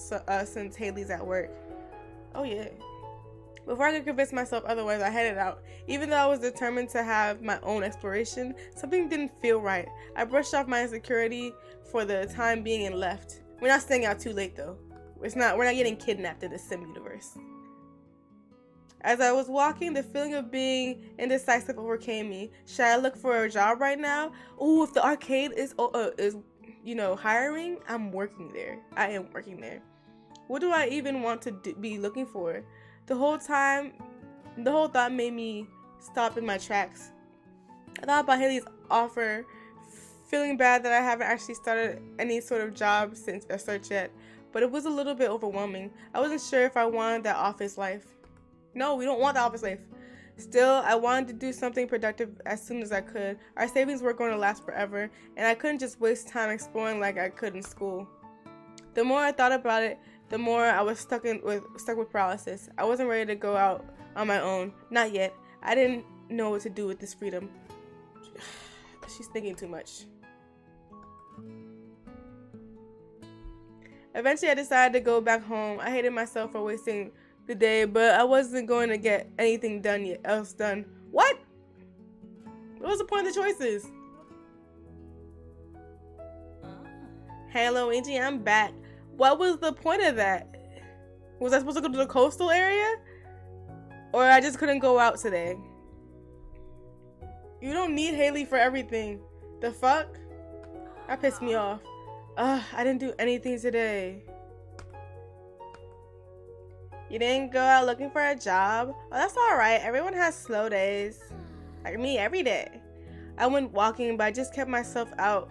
since Haley's at work. Oh yeah. Before I could convince myself otherwise, I headed out. Even though I was determined to have my own exploration, something didn't feel right. I brushed off my insecurity for the time being and left. We're not staying out too late though. We're not getting kidnapped in the sim universe. As I was walking, the feeling of being indecisive overcame me. Should I look for a job right now? Oh, if the arcade is hiring, I'm working there. I am working there. What do I even want to be looking for? The whole thought made me stop in my tracks. I thought about Haley's offer, feeling bad that I haven't actually started any sort of job since a search yet, but it was a little bit overwhelming. I wasn't sure if I wanted that office life. No, we don't want the office life. Still, I wanted to do something productive as soon as I could. Our savings were going to last forever, and I couldn't just waste time exploring like I could in school. The more I thought about it, the more I was stuck with paralysis. I wasn't ready to go out on my own. Not yet. I didn't know what to do with this freedom. She's thinking too much. Eventually, I decided to go back home. I hated myself for wasting the day, but I wasn't going to get anything else done. What? What was the point of the choices? Hey, Luigi, I'm back. What was the point of that? Was I supposed to go to the coastal area? Or I just couldn't go out today? You don't need Haley for everything. The fuck? That pissed me off. I didn't do anything today. You didn't go out looking for a job? Oh, that's alright. Everyone has slow days. Like me, every day. I went walking, but I just kept myself out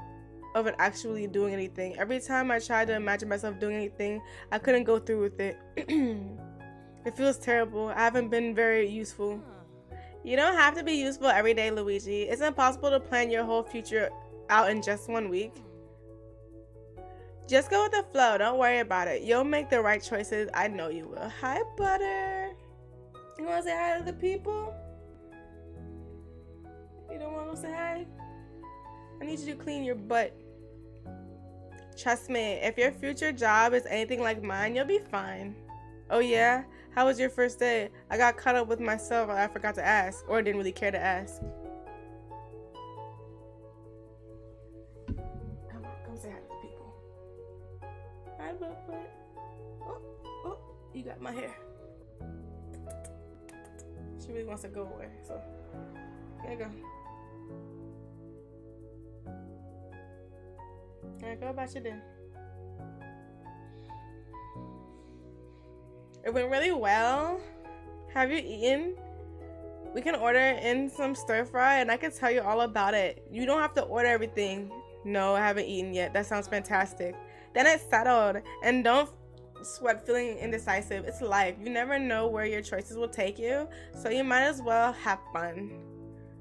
of it actually doing anything. Every time I tried to imagine myself doing anything, I couldn't go through with it. It feels terrible. I haven't been very useful. You don't have to be useful every day, Luigi. It's impossible to plan your whole future out in just 1 week. Just go with the flow. Don't worry about it. You'll make the right choices. I know you will. Hi, Butter. You want to say hi to the people? You don't want to say hi? I need you to clean your butt. Trust me, if your future job is anything like mine, you'll be fine. Oh yeah? How was your first day? I got caught up with myself and I forgot to ask, or didn't really care to ask. Come on, come say hi to the people. Hi, butt. Oh, you got my hair. She really wants to go away, so there you go. Alright, go about your day. It went really well. Have you eaten? We can order in some stir fry and I can tell you all about it. You don't have to order everything. No, I haven't eaten yet. That sounds fantastic. Then it's settled. And don't sweat feeling indecisive. It's life. You never know where your choices will take you. So you might as well have fun.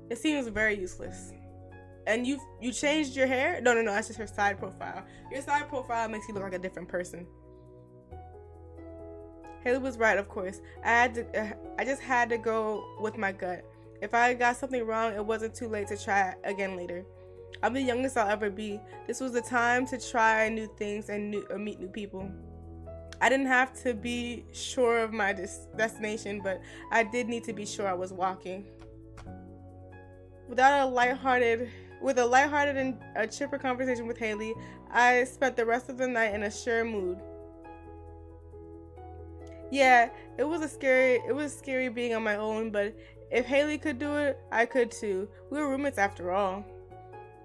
It seems very useless. And you changed your hair? No, that's just her side profile. Your side profile makes you look like a different person. Haley was right, of course. I just had to go with my gut. If I got something wrong, it wasn't too late to try again later. I'm the youngest I'll ever be. This was the time to try new things and meet new people. I didn't have to be sure of my destination, but I did need to be sure I was walking. With a lighthearted and a chipper conversation with Haley, I spent the rest of the night in a sure mood. Yeah, it was scary being on my own, but if Haley could do it, I could too. We were roommates after all.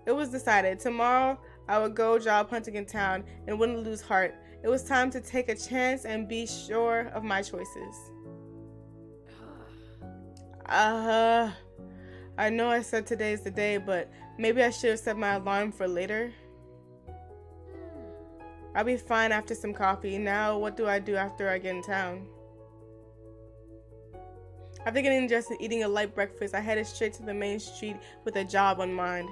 It was decided. Tomorrow, I would go job hunting in town and wouldn't lose heart. It was time to take a chance and be sure of my choices. I know I said today's the day, but maybe I should have set my alarm for later. I'll be fine after some coffee. Now, what do I do after I get in town? After getting dressed and eating a light breakfast, I headed straight to the main street with a job on mind.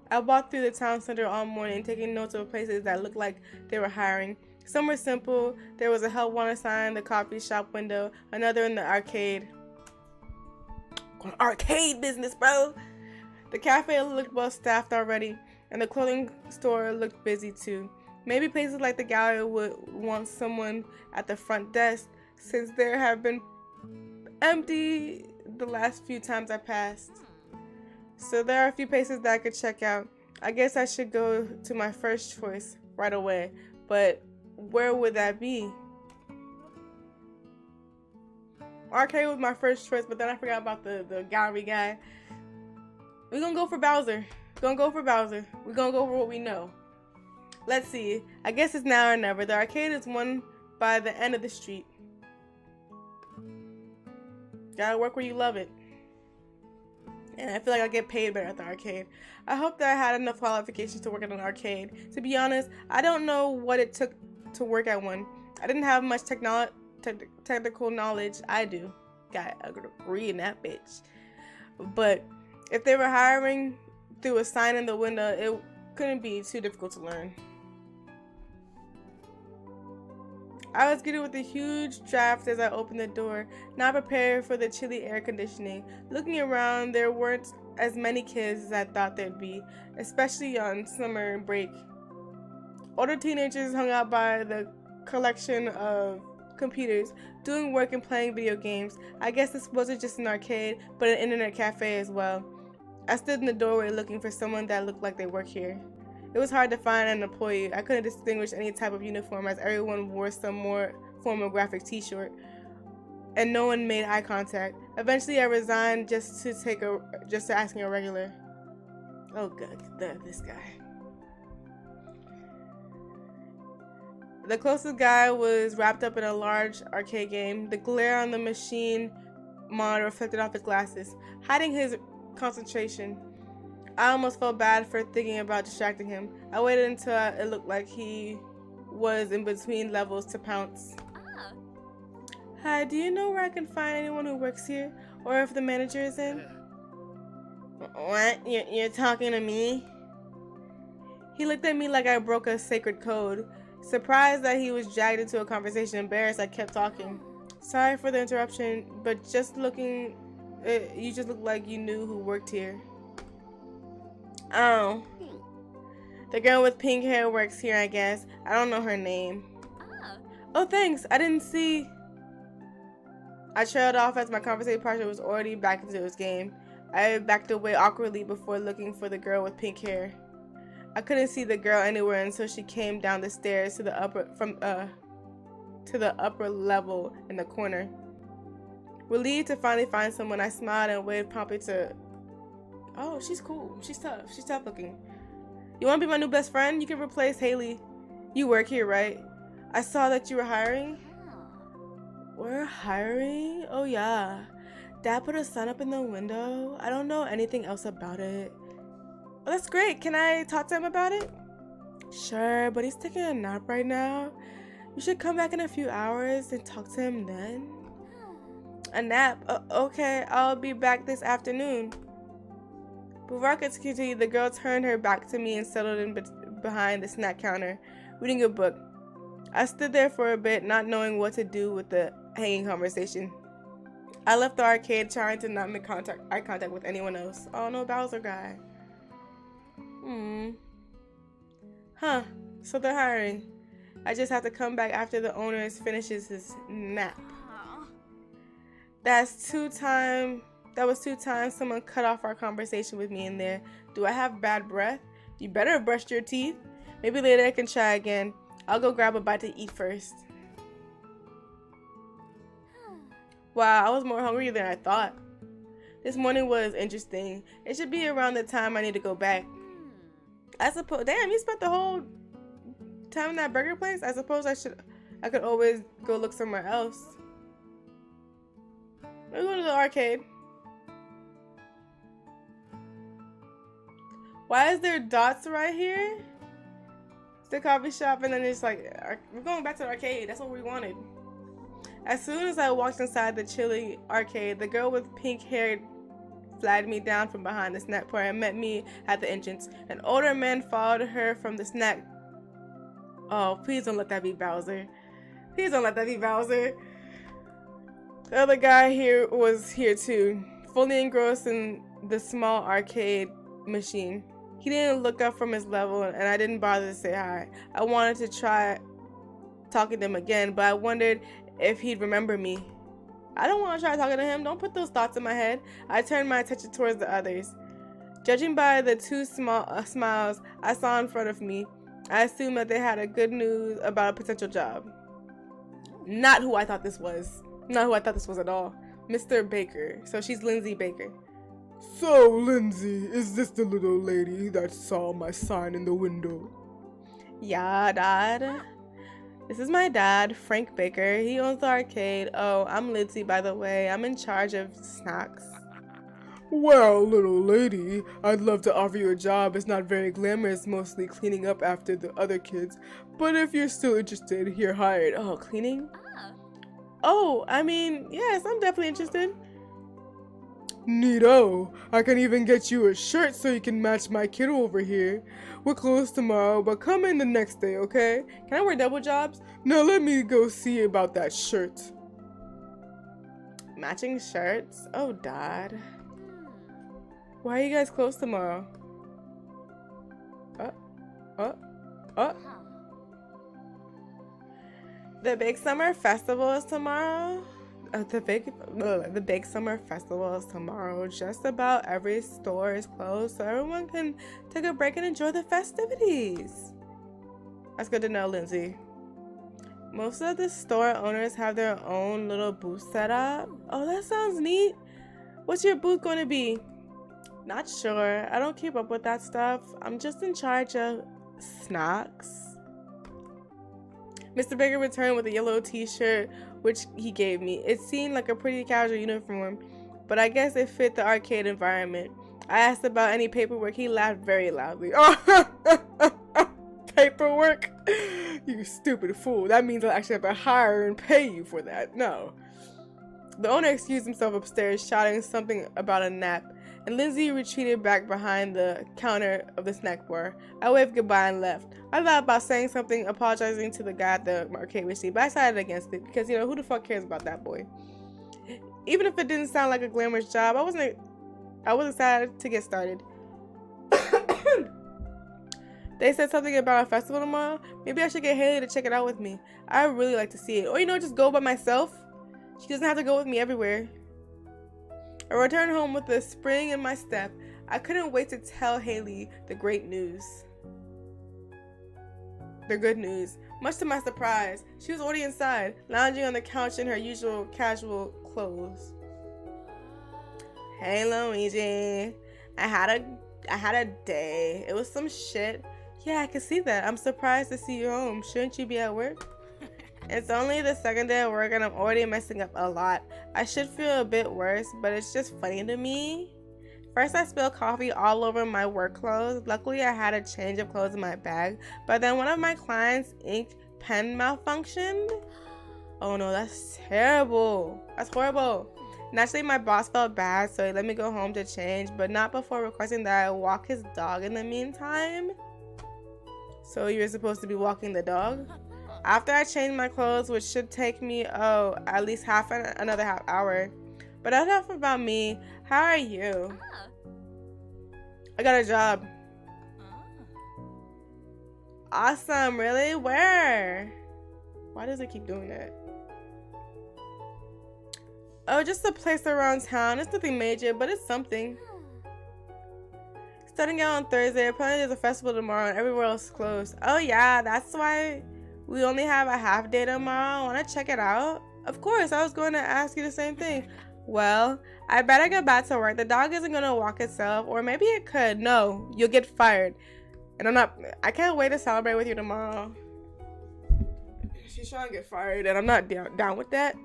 I walked through the town center all morning, taking notes of places that looked like they were hiring. Some were simple. There was a help wanted sign in the coffee shop window, another in the arcade. Arcade business, bro! The cafe looked well staffed already, and the clothing store looked busy too. Maybe places like the gallery would want someone at the front desk, since there have been empty the last few times I passed. So there are a few places that I could check out. I guess I should go to my first choice right away, but where would that be? Arcade was my first choice, but then I forgot about the gallery guy. We're gonna go for Bowser. We're gonna go for what we know. Let's see. I guess it's now or never. The arcade is one by the end of the street. Gotta work where you love it. And I feel like I get paid better at the arcade. I hope that I had enough qualifications to work at an arcade. To be honest, I don't know what it took to work at one. I didn't have much technical knowledge. I do. Got a degree in that bitch. But if they were hiring through a sign in the window, it couldn't be too difficult to learn. I was greeted with a huge draft as I opened the door, not prepared for the chilly air conditioning. Looking around, there weren't as many kids as I thought there'd be, especially on summer break. Older teenagers hung out by the collection of computers, doing work and playing video games. I guess this wasn't just an arcade, but an internet cafe as well. I stood in the doorway looking for someone that looked like they worked here. It was hard to find an employee. I couldn't distinguish any type of uniform as everyone wore some more formal graphic t-shirt, and no one made eye contact. Eventually I resigned just to asking a regular. Oh god, this guy. The closest guy was wrapped up in a large arcade game. The glare on the machine monitor reflected off his glasses, hiding his concentration. I almost felt bad for thinking about distracting him. I waited until it looked like he was in between levels to pounce. Hi, do you know where I can find anyone who works here? Or if the manager is in? What? You're talking to me? He looked at me like I broke a sacred code. Surprised that he was dragged into a conversation, embarrassed, I kept talking. Sorry for the interruption, but you just look like you knew who worked here. Oh. The girl with pink hair works here, I guess. I don't know her name. Oh, thanks. I didn't see. I trailed off as my conversation partner was already back into his game. I backed away awkwardly before looking for the girl with pink hair. I couldn't see the girl anywhere until she came down the stairs to the upper level in the corner. Relieved to finally find someone, I smiled and waved promptly to... Oh, she's cool. She's tough. She's tough looking. You want to be my new best friend? You can replace Haley. You work here, right? I saw that you were hiring. We're hiring? Oh, yeah. Dad put a sign up in the window. I don't know anything else about it. Oh, that's great. Can I talk to him about it? Sure, but he's taking a nap right now. You should come back in a few hours and talk to him then. A nap? Okay, I'll be back this afternoon. Before I could continue, the girl turned her back to me and settled in behind the snack counter, reading a book. I stood there for a bit, not knowing what to do with the hanging conversation. I left the arcade trying to not make eye contact with anyone else. Oh, no Bowser guy. Huh, so they're hiring. I just have to come back after the owner finishes his nap. That was 2 times someone cut off our conversation with me in there. Do I have bad breath? You better have brushed your teeth. Maybe later I can try again. I'll go grab a bite to eat first. Wow, I was more hungry than I thought. This morning was interesting. It should be around the time I need to go back. I suppose, damn, you spent the whole time in that burger place? I suppose I could always go look somewhere else. We're going to the arcade. Why is there dots right here? It's the coffee shop, and then it's like, we're going back to the arcade. That's what we wanted. As soon as I walked inside the chilly arcade, the girl with pink hair flagged me down from behind the snack bar and met me at the entrance. An older man followed her from the snack. Oh, please don't let that be Bowser. Please don't let that be Bowser. The other guy here was here too, fully engrossed in the small arcade machine. He didn't look up from his level, and I didn't bother to say hi. I wanted to try talking to him again, but I wondered if he'd remember me. I don't want to try talking to him. Don't put those thoughts in my head. I turned my attention towards the others. Judging by the 2 small smiles I saw in front of me, I assumed that they had a good news about a potential job. Not who I thought this was. Not who I thought this was at all. Mr. Baker. So she's Lindsay Baker. So, Lindsay, is this the little lady that saw my sign in the window? Yeah, Dad. This is my dad, Frank Baker. He owns the arcade. Oh, I'm Lindsay, by the way. I'm in charge of snacks. Well, little lady, I'd love to offer you a job. It's not very glamorous, mostly cleaning up after the other kids. But if you're still interested, you're hired. Oh, cleaning? Oh, I mean, yes, I'm definitely interested. Neato. I can even get you a shirt so you can match my kiddo over here. We're closed tomorrow, but come in the next day, okay? Can I work double jobs? Now let me go see about that shirt. Matching shirts? Oh, Dad. Why are you guys closed tomorrow? The big summer festival is tomorrow. The big summer festival is tomorrow. Just about every store is closed, so everyone can take a break and enjoy the festivities. That's good to know, Lindsay. Most of the store owners have their own little booth set up. Oh, that sounds neat. What's your booth going to be? Not sure. I don't keep up with that stuff. I'm just in charge of snacks. Mr. Baker returned with a yellow t-shirt, which he gave me. It seemed like a pretty casual uniform, but I guess it fit the arcade environment. I asked about any paperwork. He laughed very loudly. Paperwork? You stupid fool. That means I'll actually have to hire and pay you for that. No. The owner excused himself upstairs, shouting something about a nap, and Lindsay retreated back behind the counter of the snack bar. I waved goodbye and left. I thought about saying something, apologizing to the guy at the arcade machine, but I decided against it because, who the fuck cares about that boy? Even if it didn't sound like a glamorous job, I wasn't excited to get started. They said something about a festival tomorrow. Maybe I should get Haley to check it out with me. I would really like to see it. Or, just go by myself. She doesn't have to go with me everywhere. I returned home with a spring in my step. I couldn't wait to tell Haley the great news. The good news. Much to my surprise, she was already inside, lounging on the couch in her usual casual clothes. Hey Luigi. I had a day. It was some shit. Yeah, I can see that. I'm surprised to see you home. Shouldn't you be at work? It's only the second day of work and I'm already messing up a lot. I should feel a bit worse, but it's just funny to me. First, I spilled coffee all over my work clothes. Luckily, I had a change of clothes in my bag, but then one of my clients' ink pen malfunctioned. Oh no, that's terrible. That's horrible. Naturally, my boss felt bad, so he let me go home to change, but not before requesting that I walk his dog in the meantime. So you were supposed to be walking the dog? After I changed my clothes, which should take me, at least another half hour. But enough about me. How are you? I got a job. Awesome, really? Where? Why does it keep doing that? Oh, just a place around town. It's nothing major, but it's something. Starting out on Thursday, apparently there's a festival tomorrow and everywhere else is closed. Oh yeah, that's why we only have a half day tomorrow. Want to check it out? Of course, I was going to ask you the same thing. Well, I better get back to work. The dog isn't going to walk itself, or maybe it could. No, you'll get fired. And I can't wait to celebrate with you tomorrow. She's trying to get fired and I'm not down with that.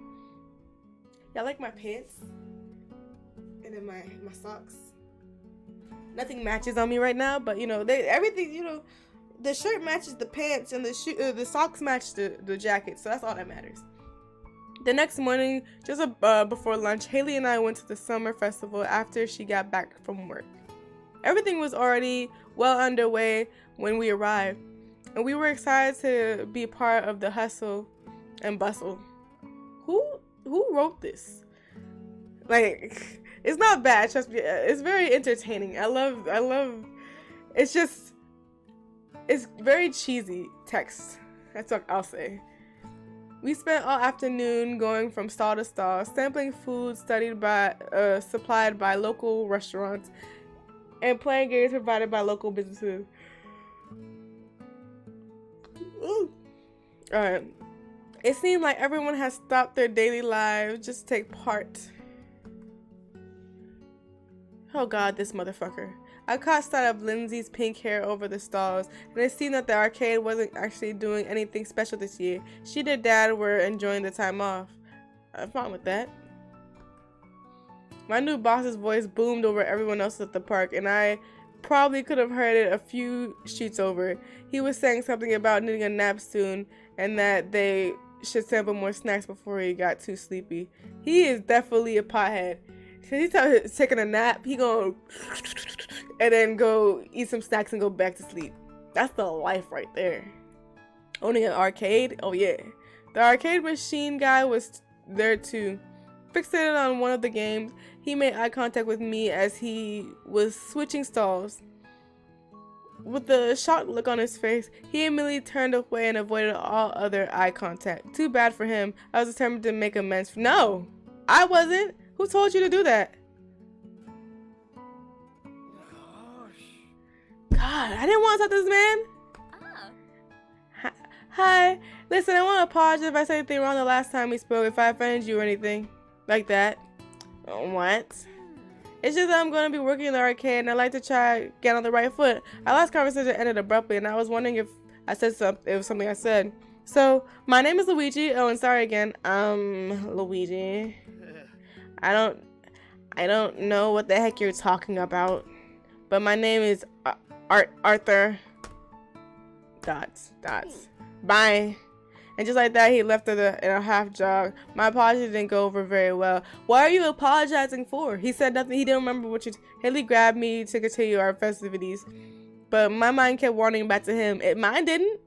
Y'all like my pants? And then my socks. Nothing matches on me right now, but everything, the shirt matches the pants and the socks match the jacket, so that's all that matters. The next morning, just before lunch, Haley and I went to the summer festival after she got back from work. Everything was already well underway when we arrived, and we were excited to be part of the hustle and bustle. Who wrote this? Like, it's not bad, trust me. It's very entertaining. I love it's very cheesy text. That's what I'll say. We spent all afternoon going from stall to stall, sampling food supplied by local restaurants, and playing games provided by local businesses. Ooh. Alright. It seemed like everyone has stopped their daily lives just to take part. Oh god, this motherfucker. I caught sight of Lindsay's pink hair over the stalls, and it seemed that the arcade wasn't actually doing anything special this year. She and Dad were enjoying the time off. I'm fine with that. My new boss's voice boomed over everyone else at the park, and I probably could have heard it a few streets over. He was saying something about needing a nap soon, and that they should sample more snacks before he got too sleepy. He is definitely a pothead. He's taking a nap, he gonna and then go eat some snacks and go back to sleep. That's the life right there. Owning an arcade? Oh yeah. The arcade machine guy was there too. Fixated on one of the games, he made eye contact with me as he was switching stalls. With a shocked look on his face, he immediately turned away and avoided all other eye contact. Too bad for him. I was determined to make amends. No! I wasn't! Who told you to do that? God, I didn't want to talk to this man. Hi. Listen, I want to apologize if I said anything wrong the last time we spoke, if I offended you or anything like that. What? It's just that I'm going to be working in the arcade and I'd like to try to get on the right foot. Our last conversation ended abruptly and I was wondering if I said something, it was something I said. So, my name is Luigi. Oh, and sorry again. Luigi. I don't know what the heck you're talking about, but my name is Arthur. Dots. Bye. And just like that, he left in a half jog. My apology didn't go over very well. What are you apologizing for? He said nothing. He didn't remember what you. Haley grabbed me to continue our festivities, but my mind kept wandering back to him. Mine didn't.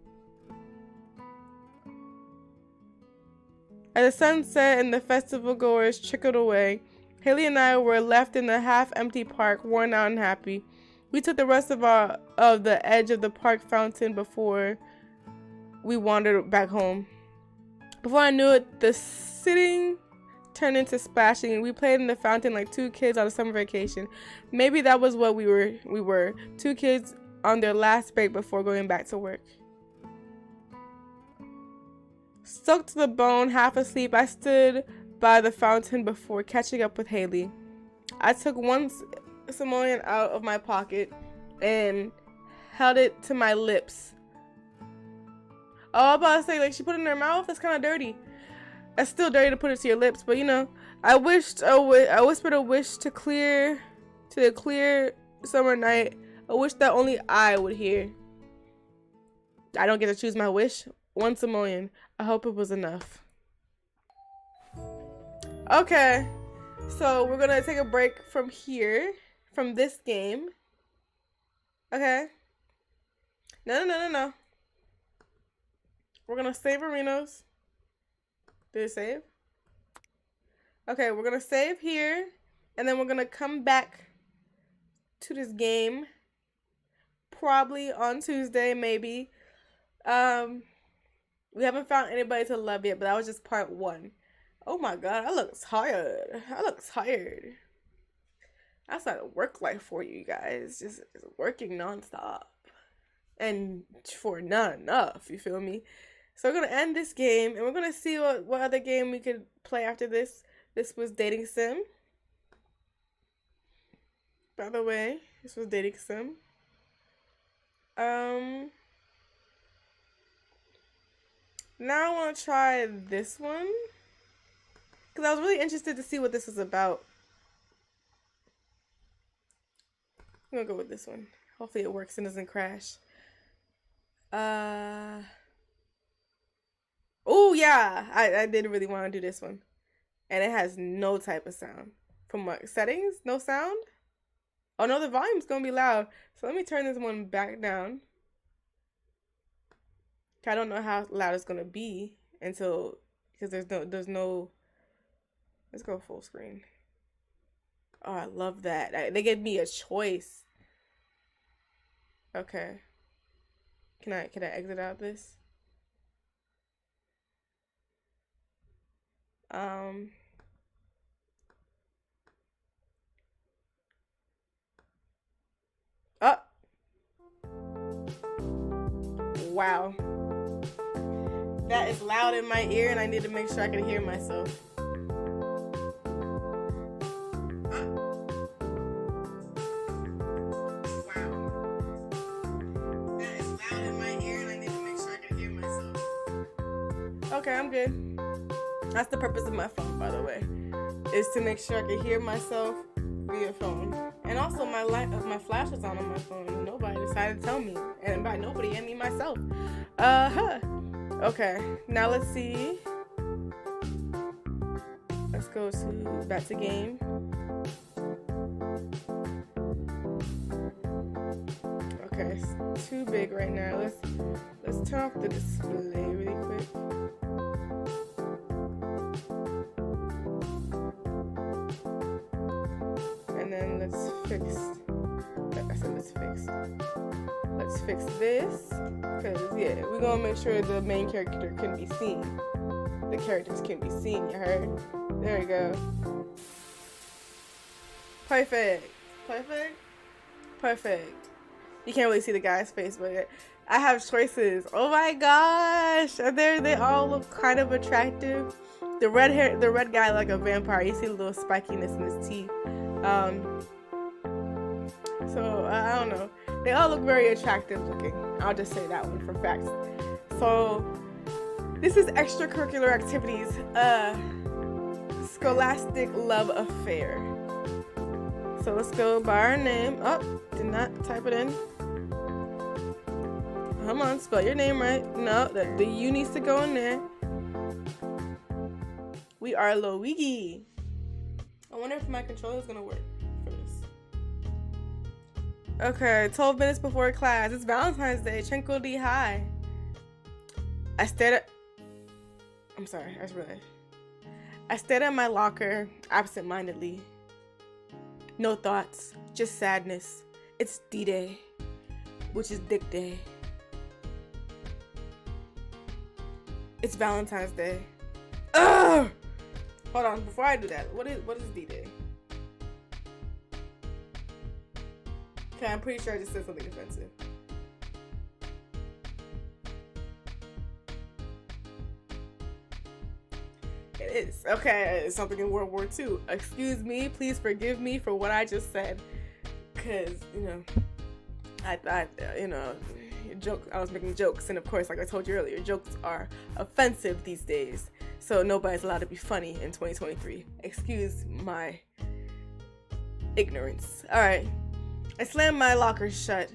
As the sun set and the festival goers trickled away, Haley and I were left in the half-empty park, worn out and happy. We took the rest of the edge of the park fountain before we wandered back home. Before I knew it, the sitting turned into splashing, and we played in the fountain like two kids on a summer vacation. Maybe that was what we were. Two kids on their last break before going back to work. Soaked to the bone, half asleep, I stood by the fountain before catching up with Haley. I took one simoleon out of my pocket and held it to my lips. Oh, I'm about to say, like, she put it in her mouth? That's kind of dirty. That's still dirty to put it to your lips, but you know, I whispered a wish to the clear summer night, a wish that only I would hear. I don't get to choose my wish. One simoleon. I hope it was enough. Okay, so we're gonna take a break from here, from this game. Okay. No. We're gonna save Arenos. Did it save? Okay, we're gonna save here, and then we're gonna come back to this game probably on Tuesday, maybe. We haven't found anybody to love yet, but that was just part 1. Oh my god, I look tired. That's not a work life for you guys. Just working nonstop. And for not enough, you feel me? So we're gonna end this game, and we're gonna see what other game we could play after this. This was Dating Sim. By the way, this was Dating Sim. Now I want to try this one, because I was really interested to see what this was about. I'm gonna go with this one. Hopefully it works and doesn't crash. Oh yeah, I did really want to do this one. And it has no type of sound. From what, settings? No sound? Oh no, the volume's gonna be loud. So let me turn this one back down. I don't know how loud it's gonna be until, because there's no. Let's go full screen. Oh, I love that. They gave me a choice. Okay. Can I exit out this? Oh. Wow. That is loud in my ear, and I need to make sure I can hear myself. Okay, I'm good. That's the purpose of my phone, by the way, is to make sure I can hear myself via phone. And also my flash is on my phone. Nobody decided to tell me. And by nobody, I mean myself. Okay, now let's see. Let's go back to game. Okay, it's too big right now. Let's turn off the display really quick. And then let's fix this, because yeah, we're gonna make sure the main character can be seen. The characters can be seen, you heard? There we go. Perfect. You can't really see the guy's face, but I have choices. Oh my gosh, they all look kind of attractive. The red guy like a vampire. You see the little spikiness in his teeth. So I don't know. They all look very attractive looking. I'll just say that one for facts. So this is extracurricular activities. Scholastic love affair. So let's go by our name. Oh, did not type it in. Come on, spell your name right. No, the U needs to go in there. We are Luigi. I wonder if my controller is gonna work for this. Okay, 12 minutes before class. It's Valentine's Day. Cinco di High. I stared at my locker absent-mindedly. No thoughts, just sadness. It's D-Day, which is Dick Day. It's Valentine's Day. Ugh! Hold on, before I do that, what is D-Day? Okay, I'm pretty sure I just said something offensive. It is. Okay, it's something in World War II. Excuse me, please forgive me for what I just said. Because, I I was making jokes. And of course, like I told you earlier, jokes are offensive these days. So nobody's allowed to be funny in 2023. Excuse my ignorance. Alright. I slammed my locker shut.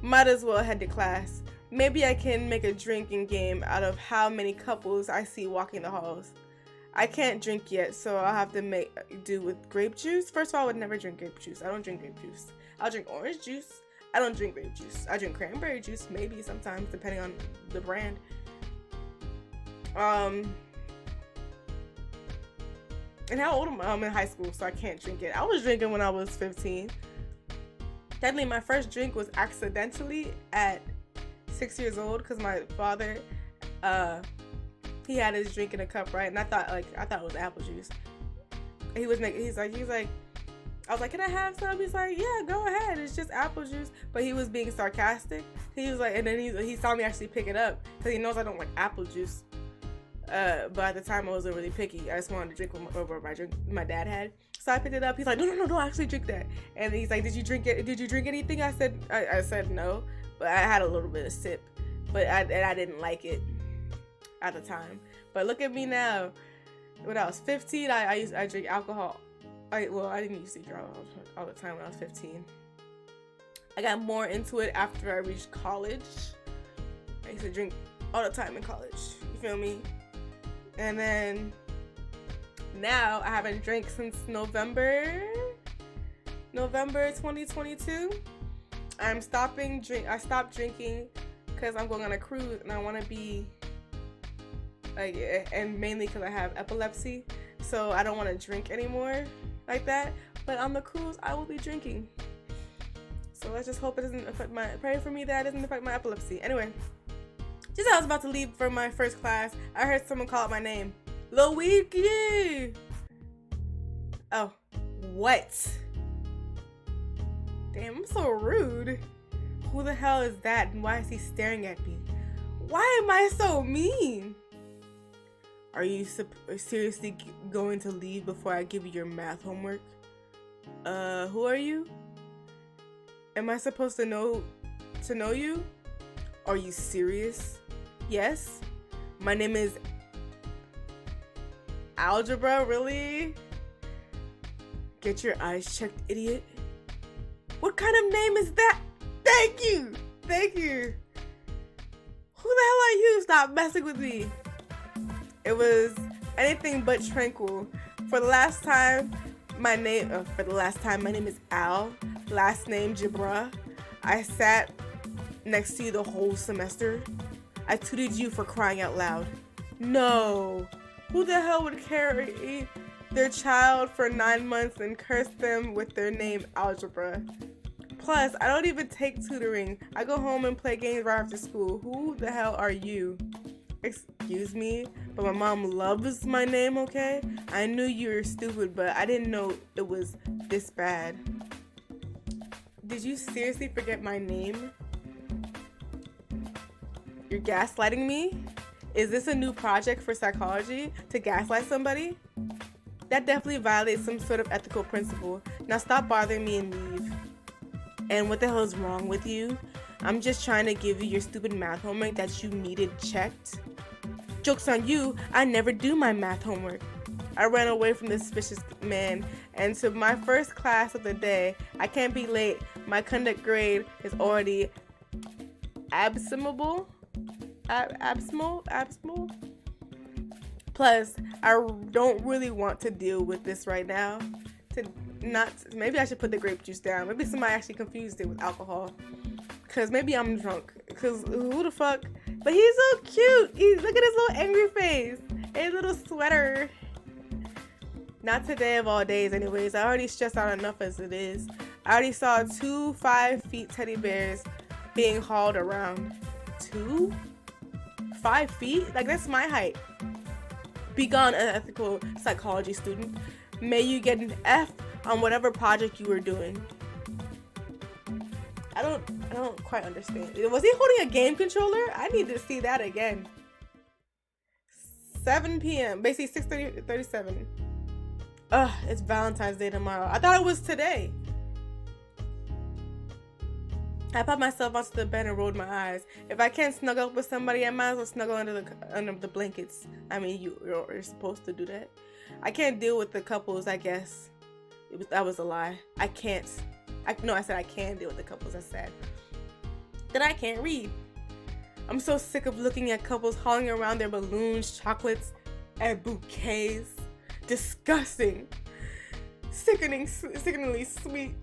Might as well head to class. Maybe I can make a drinking game out of how many couples I see walking the halls. I can't drink yet, so I'll have to make do with grape juice. First of all, I would never drink grape juice. I don't drink grape juice. I'll drink orange juice. I don't drink grape juice. I drink cranberry juice, maybe sometimes, depending on the brand. And how old am I? I'm in high school, so I can't drink it. I was drinking when I was 15. Technically, my first drink was accidentally at 6 years old because my father, he had his drink in a cup, right? And I thought it was apple juice. He's like, I was like, can I have some? He's like, yeah, go ahead. It's just apple juice. But he was being sarcastic. He was like, and then he saw me actually pick it up because he knows I don't like apple juice. But at the time I wasn't really picky. I just wanted to drink what my dad had. So I picked it up. He's like, no, don't actually drink that. And he's like, did you drink it? Did you drink anything? I said no, but I had a little bit of sip. But I didn't like it at the time. But look at me now. When I was 15, I drink alcohol. I didn't used to drink all the time when I was 15. I got more into it after I reached college. I used to drink all the time in college. You feel me? And then now I haven't drank since November 2022. I stopped drinking because I'm going on a cruise and I want to be like, and mainly because I have epilepsy, so I don't want to drink anymore like that. But on the cruise, I will be drinking. So let's just hope it doesn't affect pray for me that it doesn't affect my epilepsy. Anyway, just as I was about to leave for my first class, I heard someone call out my name. Luigi! Oh, what? Damn, I'm so rude. Who the hell is that and why is he staring at me? Why am I so mean? Are you seriously going to leave before I give you your math homework? Who are you? Am I supposed to know you? Are you serious? Yes? My name is Algebra, really? Get your eyes checked, idiot. What kind of name is that? Thank you! Who the hell are you? Stop messing with me. It was anything but tranquil. For the last time, my name is Al. Last name Jabra. I sat next to you the whole semester. I tutored you for crying out loud. No. Who the hell would carry their child for 9 months and curse them with their name Algebra? Plus, I don't even take tutoring. I go home and play games right after school. Who the hell are you? Excuse me, but my mom loves my name, okay? I knew you were stupid, but I didn't know it was this bad. Did you seriously forget my name? You're gaslighting me? Is this a new project for psychology to gaslight somebody? That definitely violates some sort of ethical principle. Now stop bothering me and leave. And what the hell is wrong with you? I'm just trying to give you your stupid math homework that you needed checked. Joke's on you, I never do my math homework. I ran away from this suspicious man and to my first class of the day. I can't be late. My conduct grade is already abysmal. Plus, I don't really want to deal with this right now. Maybe I should put the grape juice down. Maybe somebody actually confused it with alcohol. Cause maybe I'm drunk. Cause who the fuck? But he's so cute. Look at his little angry face. And his little sweater. Not today of all days anyways. I already stressed out enough as it is. I already saw 2 5-feet teddy bears being hauled around. 2 5 feet? Like that's my height. Be gone, unethical psychology student. May you get an F on whatever project you were doing. I don't quite understand. Was he holding a game controller? I need to see that again. 7 p.m. Basically 6:37. Ugh, it's Valentine's Day tomorrow. I thought it was today. I popped myself onto the bed and rolled my eyes. If I can't snuggle up with somebody, I might as well snuggle under the blankets. I mean, you're supposed to do that. I can't deal with the couples, I guess. That was a lie. I can't. I said I can deal with the couples. That's sad. That I can't read. I'm so sick of looking at couples hauling around their balloons, chocolates, and bouquets. Disgusting. Sickeningly sweet.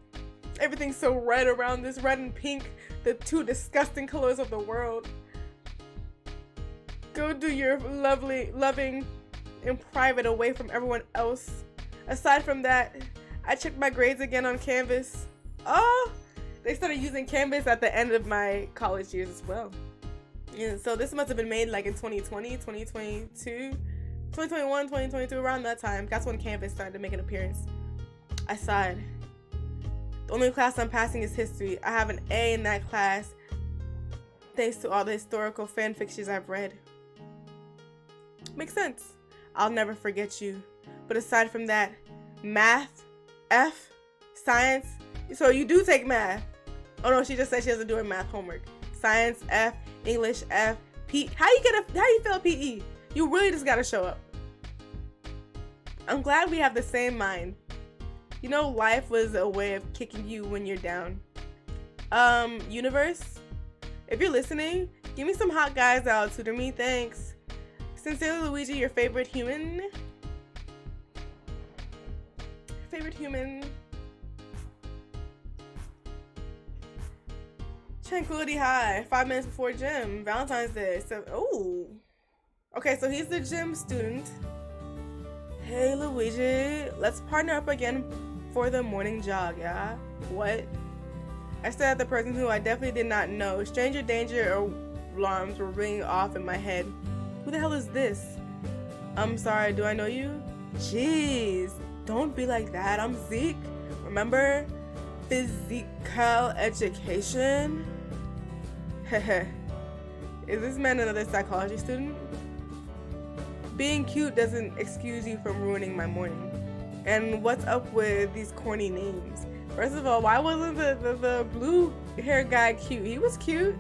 Everything's so red around this, red and pink, the two disgusting colors of the world. Go do your loving in private away from everyone else. Aside from that, I checked my grades again on Canvas. Oh, they started using Canvas at the end of my college years as well. And so this must have been made like in 2020, 2022, 2021, 2022, around that time. That's when Canvas started to make an appearance. I sighed. The only class I'm passing is history. I have an A in that class thanks to all the historical fan fictions I've read. Makes sense. I'll never forget you. But aside from that, math, F, science. So you do take math. Oh no, she just said she doesn't do her math homework. Science, F, English, F, P. How you fail PE? You really just gotta show up. I'm glad we have the same mind. You know, life was a way of kicking you when you're down. Universe, if you're listening, give me some hot guys that'll tutor me, thanks. Sincerely, Luigi, your favorite human. Favorite human. Tranquility High, 5 minutes before gym, Valentine's Day. So, oh. Okay, so he's the gym student. Hey, Luigi, let's partner up again for the morning jog, yeah? What? I stared at the person who I definitely did not know. Stranger danger alarms were ringing off in my head. Who the hell is this? I'm sorry, do I know you? Jeez, don't be like that. I'm Zeke. Remember? Physical education? Heh. Is this man another psychology student? Being cute doesn't excuse you from ruining my morning. And what's up with these corny names? First of all, why wasn't the blue hair guy cute? He was cute.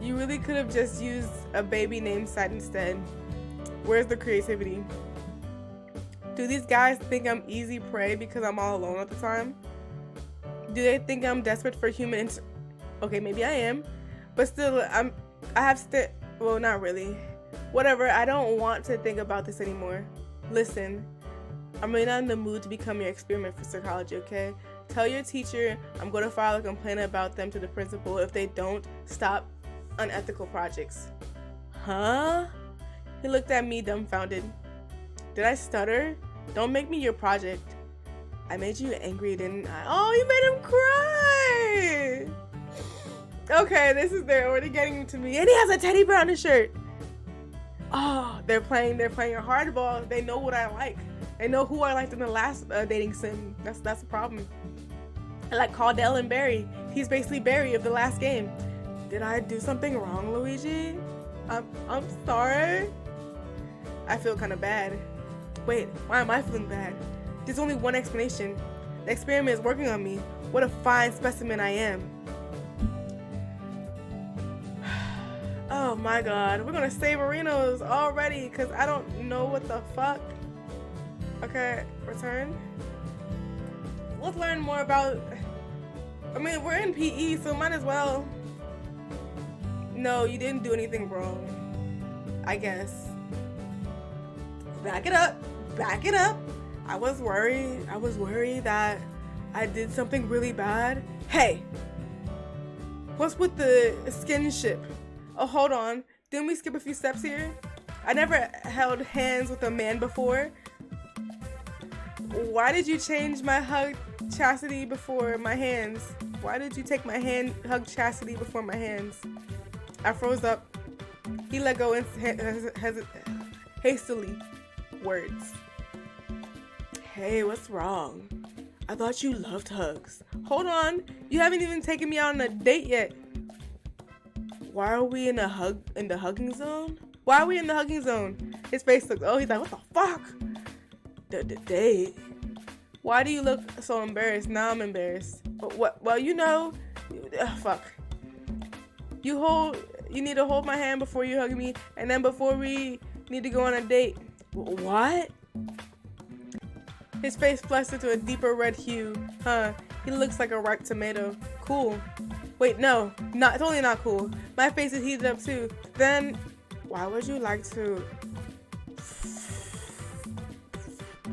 You really could have just used a baby name site instead. Where's the creativity? Do these guys think I'm easy prey because I'm all alone at the time? Do they think I'm desperate for human Okay, maybe I am. But still, well, not really. Whatever, I don't want to think about this anymore. Listen, I'm really not in the mood to become your experiment for psychology, okay? Tell your teacher I'm going to file a complaint about them to the principal if they don't stop unethical projects. Huh? He looked at me dumbfounded. Did I stutter? Don't make me your project. I made you angry, didn't I? Oh, you made him cry! Okay, they're already getting to me. And he has a teddy bear on his shirt. Oh, they're playing a hardball. They know what I like. They know who I liked in the last dating sim. That's the problem. I like Caudell and Barry. He's basically Barry of the last game. Did I do something wrong, Luigi? I'm sorry. I feel kind of bad. Wait, why am I feeling bad? There's only one explanation. The experiment is working on me. What a fine specimen I am. Oh my god, we're gonna save Arenos already because I don't know what the fuck. Okay, return. Let's learn more about. I mean, we're in PE, so might as well. No, you didn't do anything wrong. I guess. Back it up. Back it up. I was worried that I did something really bad. Hey, what's with the skinship? Oh, hold on. Didn't we skip a few steps here? I never held hands with a man before. Why did you change my hug chastity before my hands? Why did you take my hand hug chastity before my hands? I froze up. He let go hastily. Words. Hey, what's wrong? I thought you loved hugs. Hold on. You haven't even taken me out on a date yet. Why are we in the hugging zone? Why are we in the hugging zone? His face looks, oh, he's like, what the fuck? The date. Why do you look so embarrassed? Now I'm embarrassed. What? Well, you know, fuck. You need to hold my hand before you hug me, and then before we need to go on a date. What? His face flushed into a deeper red hue. Huh? He looks like a ripe tomato. Cool. Wait, no, totally not cool. My face is heated up too. Then, why would you like to?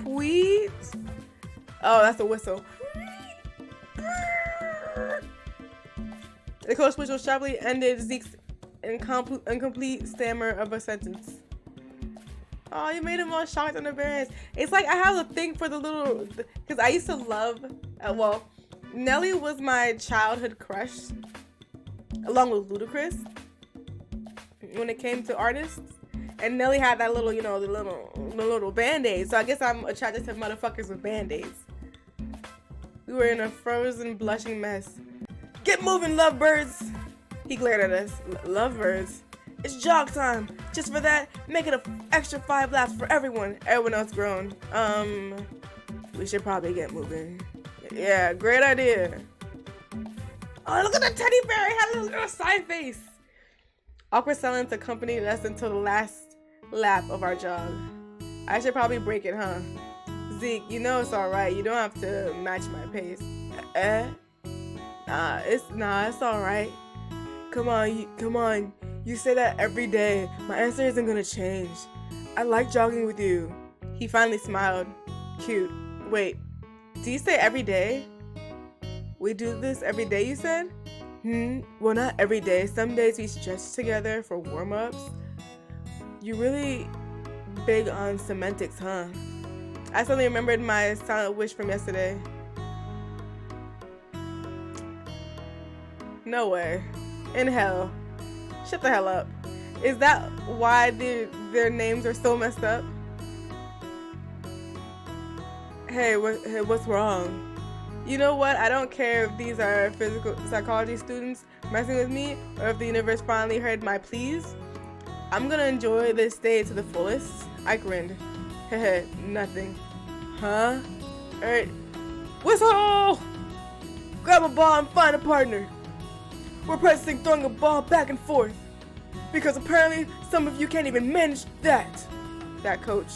Tweet? Oh, that's a whistle. The coach whistle sharply ended Zeke's incomplete stammer of a sentence. Oh, you made him all shocked and embarrassed. It's like I have a thing for the little, because I used to love, Nelly was my childhood crush, along with Ludacris, when it came to artists. And Nelly had that little, the little band-aids. So I guess I'm attracted to motherfuckers with band-aids. We were in a frozen, blushing mess. Get moving, lovebirds! He glared at us. Lovebirds? It's jog time. Just for that, make it an extra 5 laps for everyone. Everyone else groaned. We should probably get moving. Yeah, great idea. Oh, look at the teddy bear. He had a little side face. Awkward silence accompanied us until the last lap of our jog. I should probably break it, huh? Zeke, you know it's alright. You don't have to match my pace. It's alright. Come on. You say that every day. My answer isn't gonna change. I like jogging with you. He finally smiled. Cute. Wait, do you say every day? We do this every day, you said? Well, not every day. Some days we stretch together for warm-ups. You really big on semantics, huh? I suddenly remembered my silent wish from yesterday. No way. In hell. Shut the hell up. Is that why their names are so messed up? Hey, what's wrong? You know what? I don't care if these are physical psychology students messing with me or if the universe finally heard my pleas. I'm gonna enjoy this day to the fullest. I grinned. Heh, nothing. Huh? Alright. Whistle! Grab a ball and find a partner. We're practicing throwing a ball back and forth. Because apparently some of you can't even manage that. That coach.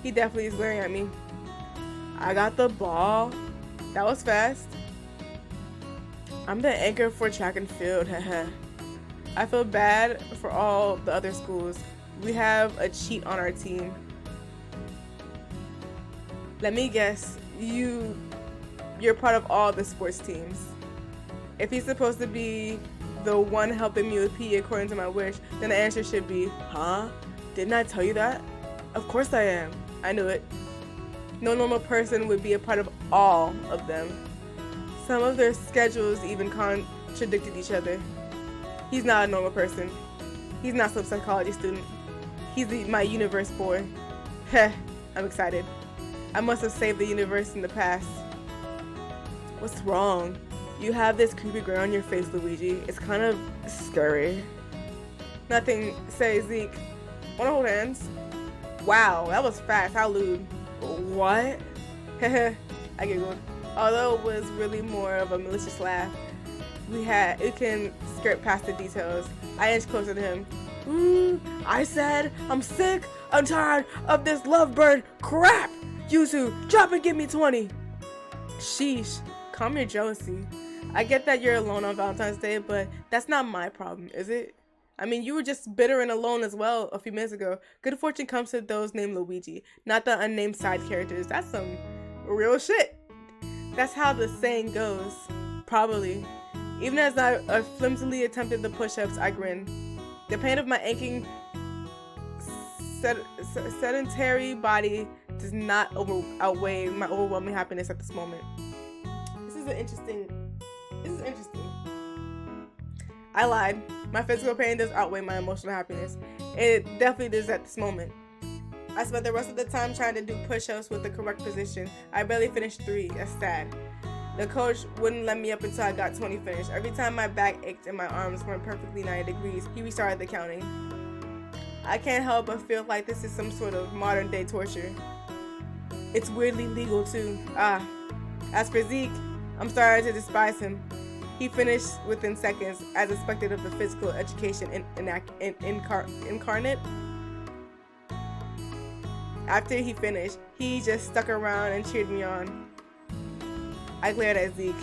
He definitely is glaring at me. I got the ball. That was fast. I'm the anchor for track and field, haha. I feel bad for all the other schools. We have a cheat on our team. Let me guess, you're part of all the sports teams. If he's supposed to be the one helping me with PE according to my wish, then the answer should be, huh? Didn't I tell you that? Of course I am. I knew it. No normal person would be a part of all of them. Some of their schedules even contradicted each other. He's not a normal person. He's not some psychology student. He's my universe boy. Heh, I'm excited. I must have saved the universe in the past. What's wrong? You have this creepy grin on your face, Luigi. It's kind of scary. Nothing. Say, Zeke. Wanna hold hands? Wow, that was fast. How lewd. What? Heh, I giggled. Although it was really more of a malicious laugh, it can skirt past the details. I inched closer to him. I said, I'm sick, I'm tired of this lovebird crap. You two, drop and give me 20. Sheesh, calm your jealousy. I get that you're alone on Valentine's Day, but that's not my problem, is it? I mean, you were just bitter and alone as well a few minutes ago. Good fortune comes to those named Luigi, not the unnamed side characters. That's some real shit. That's how the saying goes. Probably. Even as I flimsily attempted the push-ups, I grinned. The pain of my aching, sedentary body does not outweigh my overwhelming happiness at this moment. This is interesting. I lied. My physical pain does outweigh my emotional happiness. It definitely does at this moment. I spent the rest of the time trying to do push-ups with the correct position. I barely finished 3. That's sad. The coach wouldn't let me up until I got 20 finished. Every time my back ached and my arms weren't perfectly 90 degrees, he restarted the counting. I can't help but feel like this is some sort of modern day torture. It's weirdly legal too. As for Zeke, I'm starting to despise him. He finished within seconds, as expected of the physical education incarnate. After he finished, he just stuck around and cheered me on. I glared at Zeke,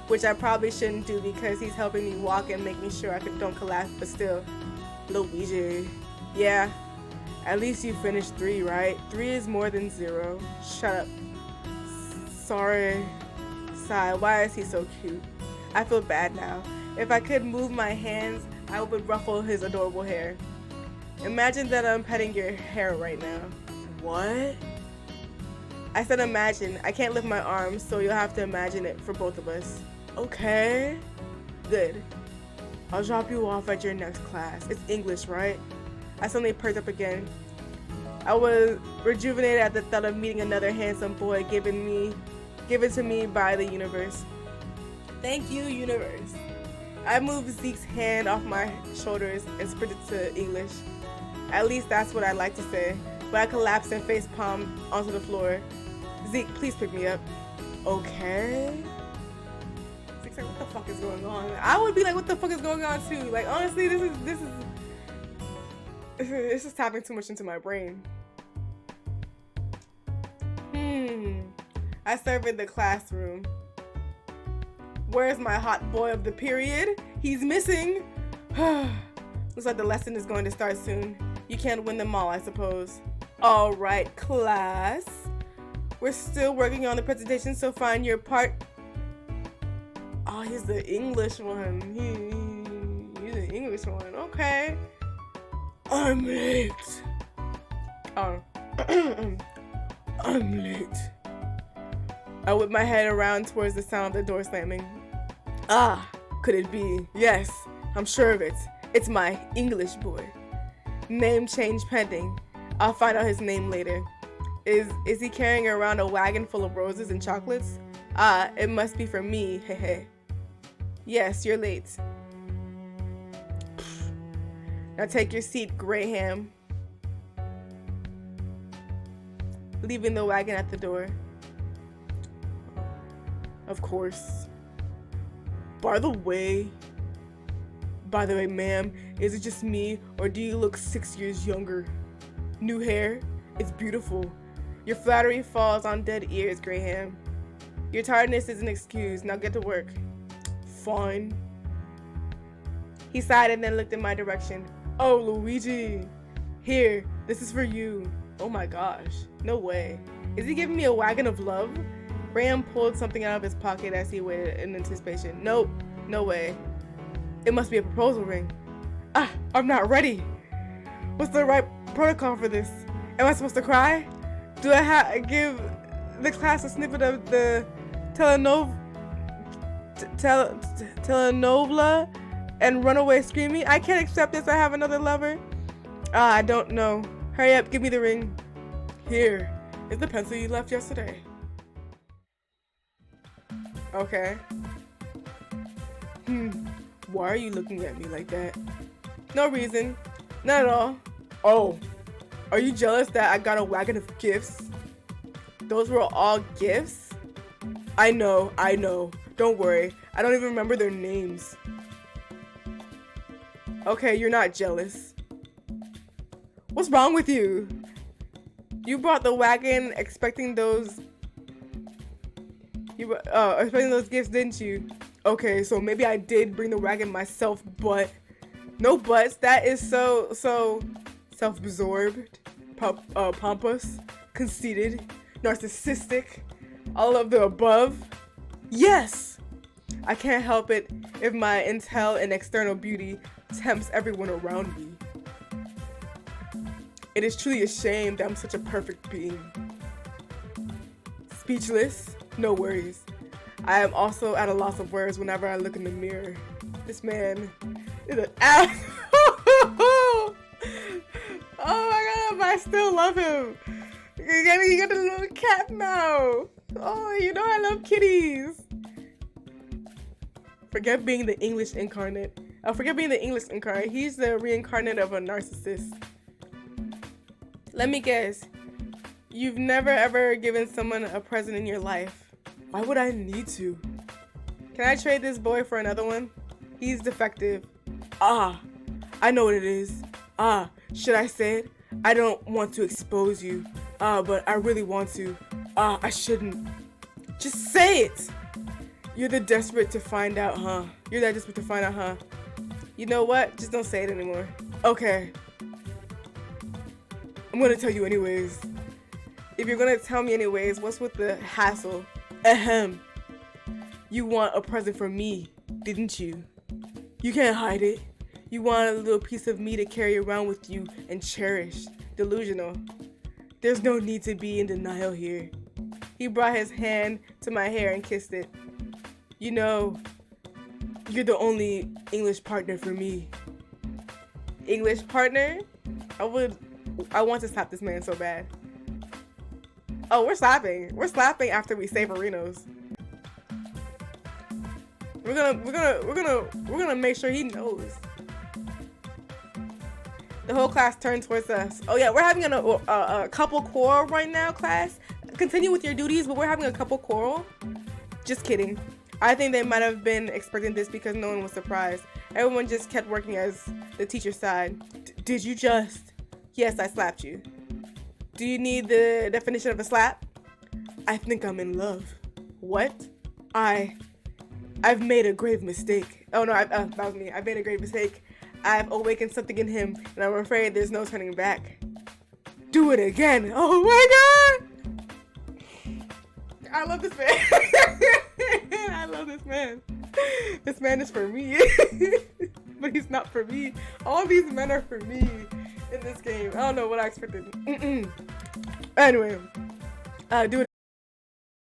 which I probably shouldn't do because he's helping me walk and making sure I don't collapse, but still. Luigi. Yeah, at least you finished 3, right? 3 is more than 0. Shut up. Sorry. Sigh, why is he so cute? I feel bad now. If I could move my hands, I would ruffle his adorable hair. Imagine that I'm petting your hair right now. What? I said imagine. I can't lift my arms, so you'll have to imagine it for both of us. Okay. Good. I'll drop you off at your next class. It's English, right? I suddenly perked up again. I was rejuvenated at the thought of meeting another handsome boy given to me by the universe. Thank you, universe. I moved Zeke's hand off my shoulders and sprinted to English. At least that's what I like to say. But I collapsed and face palmed onto the floor. Zeke, please pick me up. Okay. Zeke's like, what the fuck is going on? I would be like, what the fuck is going on too? Like, honestly, this is tapping too much into my brain. I surveyed the classroom. Where's my hot boy of the period? He's missing. Looks like the lesson is going to start soon. You can't win them all, I suppose. All right, class. We're still working on the presentation, so find your part. Oh, he's the English one. He's the English one. Okay. I'm late. Oh. I'm late. I whip my head around towards the sound of the door slamming. Ah, could it be? Yes, I'm sure of it. It's my English boy. Name change pending. I'll find out his name later. Is he carrying around a wagon full of roses and chocolates? Ah, it must be for me, hehe. Yes, you're late. Now take your seat, Graham. Leaving the wagon at the door. Of course. By the way, ma'am, is it just me or do you look 6 years younger? New hair? It's beautiful. Your flattery falls on dead ears, Graham. Your tiredness is an excuse. Now get to work. Fine. He sighed and then looked in my direction. Oh, Luigi. Here, this is for you. Oh my gosh. No way. Is he giving me a wagon of love? Graham pulled something out of his pocket as he waited in anticipation. Nope. No way. It must be a proposal ring. Ah, I'm not ready. What's the right protocol for this? Am I supposed to cry? Do I give the class a snippet of the telenovela and run away screaming? I can't accept this. I have another lover. I don't know. Hurry up. Give me the ring. Here is the pencil you left yesterday. Okay. Why are you looking at me like that? No reason. Not at all. Oh. Are you jealous that I got a wagon of gifts? Those were all gifts? I know. Don't worry. I don't even remember their names. Okay, you're not jealous. What's wrong with you? You brought the wagon expecting those gifts, didn't you? Okay, so maybe I did bring the wagon myself, but no buts. That is so self-absorbed, pompous, conceited, narcissistic, all of the above. Yes! I can't help it if my intel and external beauty tempts everyone around me. It is truly a shame that I'm such a perfect being. Speechless? No worries. I am also at a loss of words whenever I look in the mirror. This man is an ass. Oh my god, but I still love him. You got a little cat now. Oh, you know I love kitties. Forget being the English incarnate. He's the reincarnate of a narcissist. Let me guess. You've never ever given someone a present in your life. Why would I need to? Can I trade this boy for another one? He's defective. Ah, I know what it is. Should I say it? I don't want to expose you. But I really want to. I shouldn't. Just say it! You're that desperate to find out, huh? You know what? Just don't say it anymore. Okay. I'm gonna tell you anyways. If you're gonna tell me anyways, what's with the hassle? Ahem. You want a present from me, didn't you? You can't hide it. You want a little piece of me to carry around with you and cherish. Delusional. There's no need to be in denial here. He brought his hand to my hair and kissed it. You know, you're the only English partner for me. English partner? I want to slap this man so bad. Oh, we're slapping. We're slapping after we save Arinos. We're gonna make sure he knows. The whole class turned towards us. Oh yeah, we're having a couple quarrel right now, class. Continue with your duties, but we're having a couple quarrel. Just kidding. I think they might have been expecting this because no one was surprised. Everyone just kept working as the teacher's side. Did you just? Yes, I slapped you. Do you need the definition of a slap? I think I'm in love. What? I've made a grave mistake. Oh no, that was me. I've made a grave mistake. I've awakened something in him, and I'm afraid there's no turning back. Do it again. Oh my god! I love this man. I love this man. This man is for me. But he's not for me. All these men are for me in this game. I don't know what I expected. Anyway, do it.